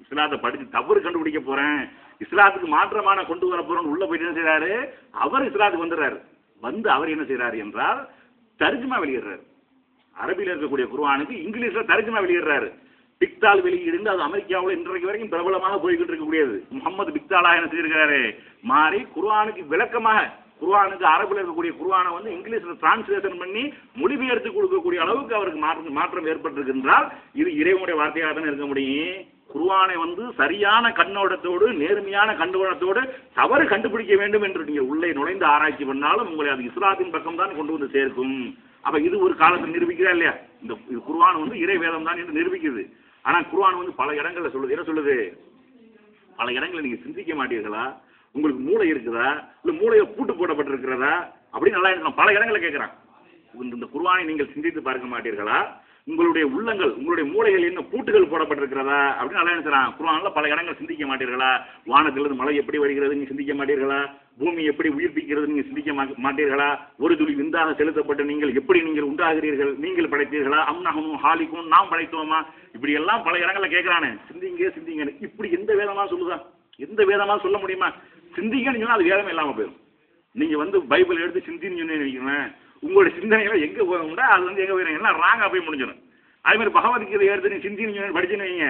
இஸ்லாத்தை படிச்சு தவறு கண்டுபிடிக்க போறேன், இஸ்லாத்துக்கு மாற்றமான கொண்டு வர போறேன் உள்ள போயிட்டு என்ன செய்யறாரு, அவர் இஸ்லாத்துக்கு வந்துடுறாரு. வந்து அவர் என்ன செய்யறாரு என்றால் தர்ஜுமா வெளியிடுறாரு. அரபியில் இருக்கக்கூடிய குர்ஆனுக்கு இங்கிலீஷ்ல தர்ஜுமா வெளியிடுறாரு. பிக்தால் வெளியிடு, அது அமெரிக்காவில் இன்றைக்கு வரைக்கும் பிரபலமாக போய்கிட்டு இருக்கக்கூடியது. முகமது பிக்தாலா என்ன செய்திருக்கிறாரு, மாறி குர்ஆனுக்கு விளக்கமாக, குர்ஆனுக்கு அரபில் இருக்கக்கூடிய குர்ஆனை வந்து இங்கிலீஷ்ல டிரான்ஸ்லேஷன் பண்ணி மொழிபெயர்த்து கொடுக்கக்கூடிய அளவுக்கு அவருக்கு மாற்றம் ஏற்பட்டிருக்கின்றால் இது இறைவனுடைய வார்த்தையாக தானே இருக்க முடியும். குர்ஆனை வந்து சரியான கண்ணோட்டத்தோடு நேர்மையான கண்ணோட்டத்தோடு தவறு கண்டுபிடிக்க வேண்டும் என்று நீங்கள் உள்ளே நுழைந்து ஆராய்ச்சி பண்ணாலும் உங்களை அது இஸ்லாத்தின் பக்கம் தான் கொண்டு வந்து சேர்க்கும். அப்ப இது ஒரு காலத்தில் நிரூபிக்கிறா இல்லையா? இந்த குர்ஆன் வந்து இறை வேதம் தான் என்று நிரூபிக்குது. ஆனா குர்ஆன் வந்து பல இடங்கள்ல சொல்லுது. என்ன சொல்லுது? பல இடங்களில் நீங்க சிந்திக்க மாட்டீர்களா? உங்களுக்கு மூளை இருக்குதா? இல்ல மூளையை பூட்டு போடப்பட்டிருக்கிறதா? அப்படின்னு நல்லா இருக்கலாம். பல இடங்களில் கேட்கிறான். இந்த குர்ஆனை நீங்கள் சிந்தித்து பார்க்க மாட்டீர்களா? உங்களுடைய உள்ளங்கள், உங்களுடைய மூளைகள் என்ன பூட்டுகள் போடப்பட்டிருக்கிறதா அப்படின்னு நல்லா நினைச்சான். குர்ஆன்ல பல இடங்கள் சிந்திக்க மாட்டீர்களா? வானத்திலிருந்து மழை எப்படி வருகிறது நீங்க சிந்திக்க மாட்டீர்களா? பூமி எப்படி உயிர்ப்பிக்கிறது நீங்க சிந்திக்க மாட்டீர்களா? ஒரு துளி விந்தாக செலுத்தப்பட்டு நீங்கள் எப்படி நீங்கள் உண்டாகிறீர்கள்? நீங்கள் படைத்தீர்களா? அம்னஹும் ஹாலிக்கும், நாம் படைத்தோமா? இப்படி எல்லாம் பல இடங்கள்ல கேட்கிறானே. சிந்திங்க சிந்திங்க. இப்படி எந்த வேதமா சொல்லுதா? எந்த வேதமா சொல்ல முடியுமா? சிந்திங்கன்னு சொன்னா அது வேதமே இல்லாம போயிடும். நீங்க வந்து பைபிள் எடுத்து சிந்தின்னு சொன்னீங்க, உங்களுடைய சிந்தனைகளை எங்க போகும்னா அது வந்து எங்க போயிருங்க எல்லாம் ராங்கா போய் முடிஞ்சிடும். அதே மாதிரி பகவத்கீதை எடுத்து நீ சிந்தின்னு படிச்சுன்னு வைங்க,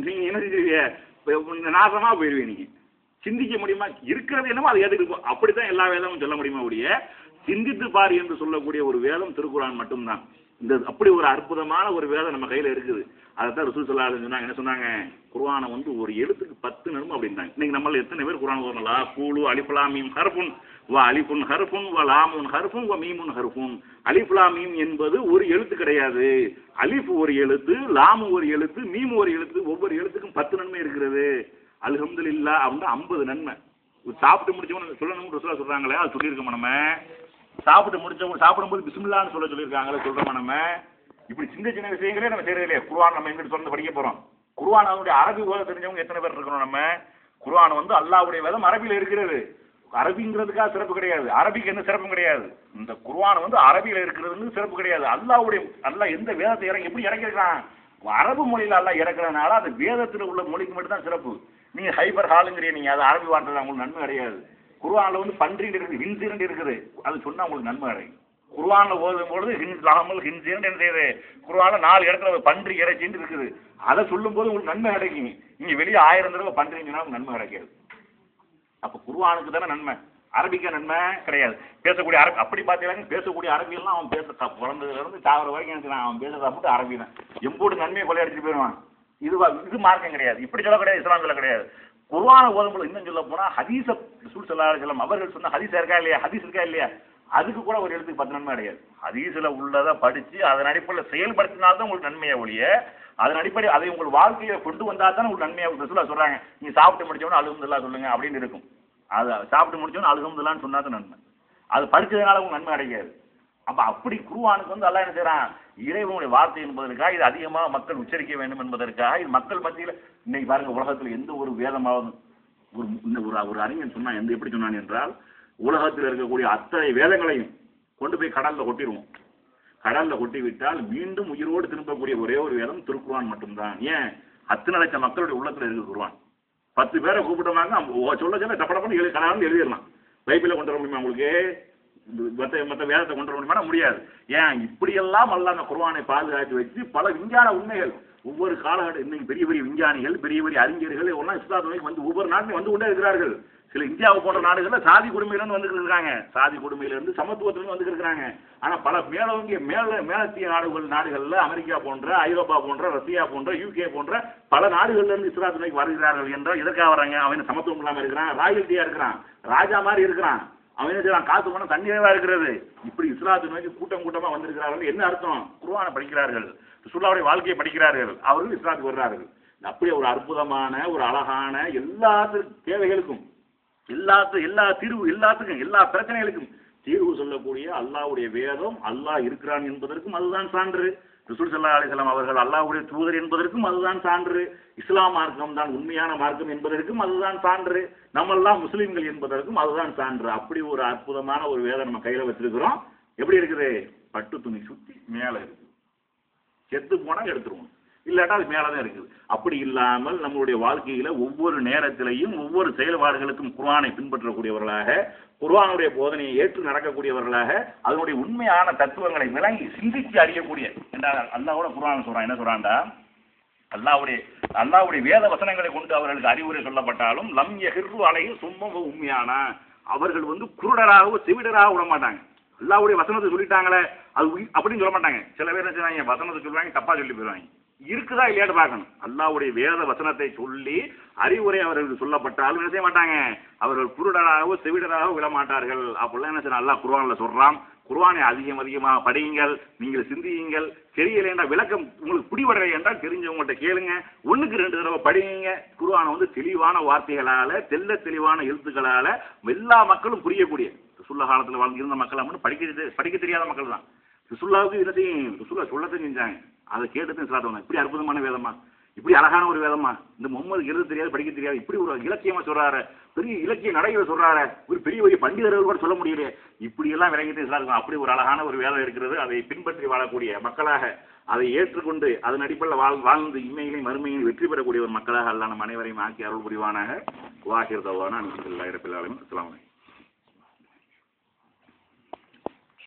நீங்க என்ன செஞ்சிருவீங்க? நாசமா போயிருவீங்க. நீங்க சிந்திக்க முடியுமா? இருக்கிறது என்னமோ அது ஏற்றுக்கும். அப்படித்தான் எல்லா வேதமும் சொல்ல முடியுமா? ஒழிய சிந்தித்து பார் என்று சொல்லக்கூடிய ஒரு வேதம் திருக்குர்ஆன் மட்டும்தான். இந்த அப்படி ஒரு அற்புதமான ஒரு வேதம் நம்ம கையில இருக்குது. அதைத்தான் ரசூல் ஸல்லல்லாஹு அலைஹி வஸல்லம் சொன்னாங்க. என்ன சொன்னாங்க? குர்ஆனை வந்து ஒரு எழுத்துக்கு 10 நன்மை அப்படின்னாங்க. இன்னைக்கு நம்மள எத்தனை பேர் குர்ஆன் ஓதனலா? கூலு அலிஃப் லாம் மீம் ஹர்ஃபுன் வ அலிஃபுன் ஹர்ஃபுன் வ லாமுன் ஹர்ஃபுன் வ மீமுன் ஹர்ஃபுன். அலிஃப் லாம் மீம் என்பது ஒரு எழுத்து கிடையாது. அலிஃப் ஒரு எழுத்து, லாம் ஒரு எழுத்து, மீம் ஒரு எழுத்து. ஒவ்வொரு எழுத்துக்கும் 10 நன்மை இருக்கிறது. அல்ஹம்துலில்லாஹ் அப்படின்னா 50 நன்மை. சாப்பிட்டு முடிச்சவங்க சொல்லணும்னு ரசூலா சொல்றாங்களே, அது சொல்லியிருக்கோம் நம்ம. சாப்பிட்டு முடிச்சவங்க சாப்பிடும்போது பிஸ்மில்லான்னு சொல்லியிருக்காங்களே, சொல்றோமா நம்ம? இப்படி சின்ன சின்ன விஷயங்களே நம்ம செய்யறது இல்லையா? குர்ஆன் நம்ம எங்கிட்ட தொடர்ந்து படிக்க போறோம். குர்ஆன் அதனுடைய அரபி ஓத தெரிஞ்சவங்க எத்தனை பேர் இருக்கிறோம் நம்ம? குர்ஆன் வந்து அல்லாஹ்வுடைய வேதம் அரபியில இருக்கிறது. அரபிங்கிறதுக்காக சிறப்பு கிடையாது. அரபிக்கு எந்த சிறப்பும் கிடையாது. இந்த குர்ஆன் வந்து அரபியில இருக்கிறதுன்னு சிறப்பு கிடையாது. அல்லாஹ் எந்த வேதத்தை எப்படி இறக்கிருக்கான்? அரபு மொழியில அல்லாஹ் இறக்குறதுனால அந்த வேதத்தில் உள்ள மொழிக்கு மட்டும் தான் சிறப்பு. நீங்க ஹைபர் ஹாலுங்கிறீங்க, நீங்க அது அரபி வார்த்தை தான், உங்களுக்கு நன்மை கிடையாது. குர்ஆன்ல வந்து பன்றின்னு இருக்குது, ஹின்சிரண்ட் இருக்குது, அது சொன்னா உங்களுக்கு நன்மை கிடைக்கும். குர்ஆன்ல ஓதும் பொழுது ஹின்சிரண்ட் என்ன செய்யுது? குர்ஆன்ல 4 இடத்துல பன்றி இறைச்சின்னு இருக்குது, அதை சொல்லும் போது உங்களுக்கு நன்மை கிடைக்கும். நீங்க வெளியே 1000 தடவை பன்றின்னு சொன்னா நன்மை கிடைக்காது. அப்ப குர்ஆனுக்கு தானே நன்மை, அரபிக்க நன்மை கிடையாது. பேசக்கூடிய அரபி அப்படி பார்த்தீங்கன்னா பேசக்கூடிய அரபியெல்லாம் அவன் பேச பிறந்ததுல இருந்து சாகிற வரைக்கும் நினைச்சான் அவன் பேசுறத மட்டும் அரபி தான். எம்போடு நன்மையை கொள்ளையடிச்சு போயிடுவான். இது மார்க்கம் கிடையாது. இப்படி சொல்ல கிடையாது, இஸ்லாம் சொல்ல கிடையாது. குர்ஆனை ஓதும்போது இன்னும் சொல்ல போனா ஹதீஸ ரசூல் ஸல்லல்லாஹு அலைஹி வஸல்லம் அவர்கள் சொன்ன ஹதீஸ் இருக்கா இல்லையா? ஹதீஸ் இருக்கா இல்லையா? அதுக்கு கூட ஒரு எழுத்துக்கு 10 நன்மை கிடையாது. ஹதீஸ்ல உள்ளதை படிச்சு அதன் அடிப்படையில் செயல்படுத்தினால்தான் உங்களுக்கு நன்மையை ஒழிய அதன் அடிப்படை அதை உங்கள் வாழ்க்கையை கொண்டு வந்தா தான் உங்களுக்கு நன்மையை ரசூலா சொல்றாங்க. நீங்க சாப்பிட்டு முடிச்சவொன்னு அல்ஹம்துலில்லாஹ் சொல்லுங்க அப்படின்னு இருக்கும். அதை சாப்பிட்டு முடிச்சவொன்னு அல்ஹம்துலில்லாஹ்னு சொன்னா தான் நன்மை. அது படிச்சதுனால உங்களுக்கு நன்மை கிடைக்காது. அப்ப அப்படி குர்ஆனுக்கு வந்து அல்லாஹ் என்ன செய்றான்? இறைவனுடைய வார்த்தை என்பதற்காக இது அதிகமாக மக்கள் உச்சரிக்க வேண்டும் என்பதற்காக இது மக்கள் மத்தியில் இன்னைக்கு பாருங்க, உலகத்தில் எந்த ஒரு வேதமாவது ஒரு அறிஞன் சொன்னா எப்படி சொன்னான் என்றால், உலகத்தில் இருக்கக்கூடிய அத்தனை வேதங்களையும் கொண்டு போய் கடல்ல கொட்டிடுவோம். கடல்ல கொட்டி விட்டால் மீண்டும் உயிரோடு திரும்பக்கூடிய ஒரே ஒரு வேதம் திருக்குர்ஆன் மட்டும்தான். ஏன்? அத்தனை லட்சம் மக்களுடைய உள்ளத்துல இருக்கு குர்ஆன். 10 பேரை கூப்பிட்டோம்னாக்க சொல்ல டப்படப்பன்னு கடவுள்னு எழுதிடலாம். பைபிளை கொண்டு வர முடியுமா உங்களுக்கு? மற்ற வேதத்தை கொண்டு வர முடியுமா? முடியாது. ஏன்? இப்படியெல்லாம் அல்லாஹ் அந்த குர்ஆனை பாதுகாத்து வச்சு பல விஞ்ஞான உண்மைகள் ஒவ்வொரு காலகட்டம் இன்னைக்கு பெரிய பெரிய விஞ்ஞானிகள் பெரிய பெரிய அறிஞர்கள் எல்லாம் இஸ்லாத்துக்கு வந்து ஒவ்வொரு நாட்டிலும் வந்து கொண்டே இருக்கிறார்கள். சில இந்தியாவை போன்ற நாடுகளில் சாதி கொடுமையிலிருந்து வந்துட்டு இருக்காங்க, சாதி கொடுமையிலிருந்து சமத்துவத்திலிருந்து வந்துட்டு இருக்கிறாங்க. ஆனா பல மேலத்திய நாடுகள்ல அமெரிக்கா போன்ற, ஐரோப்பா போன்ற, ரஷ்யா போன்ற, யூகே போன்ற பல நாடுகள்ல இருந்து இஸ்லாத்துக்கு வருகிறார்கள் என்றால் எதற்காக வர்றாங்க? அவன் சமத்துவம் இல்லாம இருக்கிறான், ராயல்ட்டியா இருக்கிறான், ராஜா மாதிரி இருக்கிறான், அவன் என்ன செய்யறான்? காசு போனா தண்ணீரா இருக்கிறது. இப்படி இஸ்லாத்தை நோக்கி கூட்டம் கூட்டமா வந்திருக்கிறார்கள். என்ன அர்த்தம்? குர்ஆனை படிக்கிறார்கள், ரசூலுல்லாஹ்வுடைய வாழ்க்கையை படிக்கிறார்கள், அவர்கள் இஸ்லாத்துக்கு வர்றார்கள். அப்படியே ஒரு அற்புதமான ஒரு அழகான எல்லா தேவைகளுக்கும் எல்லாத்துக்கும் எல்லா பிரச்சனைகளுக்கும் தீர்வு சொல்லக்கூடிய அல்லாஹ்வுடைய வேதம், அல்லாஹ் இருக்கிறான் என்பதற்கும் அதுதான் சான்று. ரசூல் ஸல்லல்லாஹு அலைஹி வஸல்லம் அவர்கள் அல்லாஹ்வுடைய தூதர் என்பதற்கும் அதுதான் சான்று. இஸ்லாம் மார்க்கம் தான் உண்மையான மார்க்கம் என்பதற்கும் அதுதான் சான்று. நம்மெல்லாம் முஸ்லிம்கள் என்பதற்கும் அதுதான் சான்று. அப்படி ஒரு அற்புதமான ஒரு வேதம் நம்ம கையில வச்சிருக்கிறோம். எப்படி இருக்குது? பட்டு துணி சுத்தி மேல இருக்கு. செத்து போனா எடுத்துருவோம், இல்லாட்டா அது மேலதான் இருக்குது. அப்படி இல்லாமல் நம்மளுடைய வாழ்க்கையில ஒவ்வொரு நேரத்திலையும் ஒவ்வொரு செயல்பாடுகளுக்கும் குர்ஆனை பின்பற்றக்கூடியவர்களாக, குர்ஆனுடைய போதனையை ஏற்று நடக்கக்கூடியவர்களாக, அதனுடைய உண்மையான தத்துவங்களை விளங்கி சிந்திச்சு அறியக்கூடிய என்றால் அல்லாஹ்வோட குர்ஆன் சொல்றான். என்ன சொல்றான்டா? அல்லாஹ்வுடைய வேத வசனங்களை கொண்டு அவர்களுக்கு அறிவுரை சொல்லப்பட்டாலும் லம் யஹிர்ரு அலைஹி சும்ம உம்மியான, அவர்கள் வந்து குருடராகவோ செவிடராக விட மாட்டாங்க. அல்லாஹ்வுடைய வசனத்தை சொல்லிட்டாங்களே அது அப்படின்னு சொல்ல மாட்டாங்க. சில பேர் என்ன செய்வாங்க? வசனத்தை சொல்லுவாங்க, தப்பா சொல்லி போயிடுவாங்க. இருக்குதா இல்லையான்னு பார்க்கணும். அல்லாஹ்வுடைய வேத வசனத்தை சொல்லி அறிவுரை அவர்களுக்கு சொல்லப்பட்டாலும் என்ன செய்ய மாட்டாங்க, அவர்கள் குருடராகவோ செவிடராகவோ விட மாட்டார்கள். அப்பெல்லாம் என்ன செய்யணும், அல்லாஹ் குர்ஆன்ல சொல்றான், குர்ஆனை அதிகமாக படியுங்கள், நீங்கள் சிந்தியுங்கள், தெரியலை என்றால் விளக்கம் உங்களுக்கு பிடிபடலை என்றால் தெரிஞ்சவங்கள்ட்ட கேளுங்க, 1க்கு 2 தடவை படிங்க. குர்ஆனை வந்து தெளிவான வார்த்தைகளால தெளிவான எழுத்துக்களால எல்லா மக்களும் புரியக்கூடிய, ரசூலுல்லாஹ் காலத்தில் வாழ்ந்திருந்த மக்கள் மட்டும் படிக்க தெரியாத மக்கள் தான். ரசூலுல்லாஹ்வுக்கு இதை ரசூலுல்லாஹ் சொல்லத்தான் செஞ்சாங்க, அதை கேட்டு இஸ்லாத்தை வந்தாங்க. இப்படி அற்புதமான வேதமா, இப்படி அழகான ஒரு வேதமா, இந்த முகமது எழுத தெரியாது படிக்க தெரியாது, இப்படி ஒரு இலக்கியமா சொல்றாரு, பெரிய இலக்கிய நடைகளை சொல்றாரு, ஒரு பெரிய பண்டிதர்கள் கூட சொல்ல முடியல, இப்படி எல்லாம் விளங்கிட்டு இஸ்லாம். அப்படி ஒரு அழகான ஒரு வேதம் இருக்கிறது. அதை பின்பற்றி வாழக்கூடிய மக்களாக, அதை ஏற்றுக்கொண்டு அதன் அடிப்படையில் வாழ்ந்து இம்மையிலையும் மறுமையிலும் வெற்றி பெறக்கூடிய ஒரு மக்களாக அல்லாஹ் நம் அனைவரையும் ஆக்கி அருள் புரிவானாக. வாஹிர் தவானா அல்ஹம்துலில்லாஹி ரப்பில் ஆலமீன். அஸ்ஸலாமு அலைக்கும்.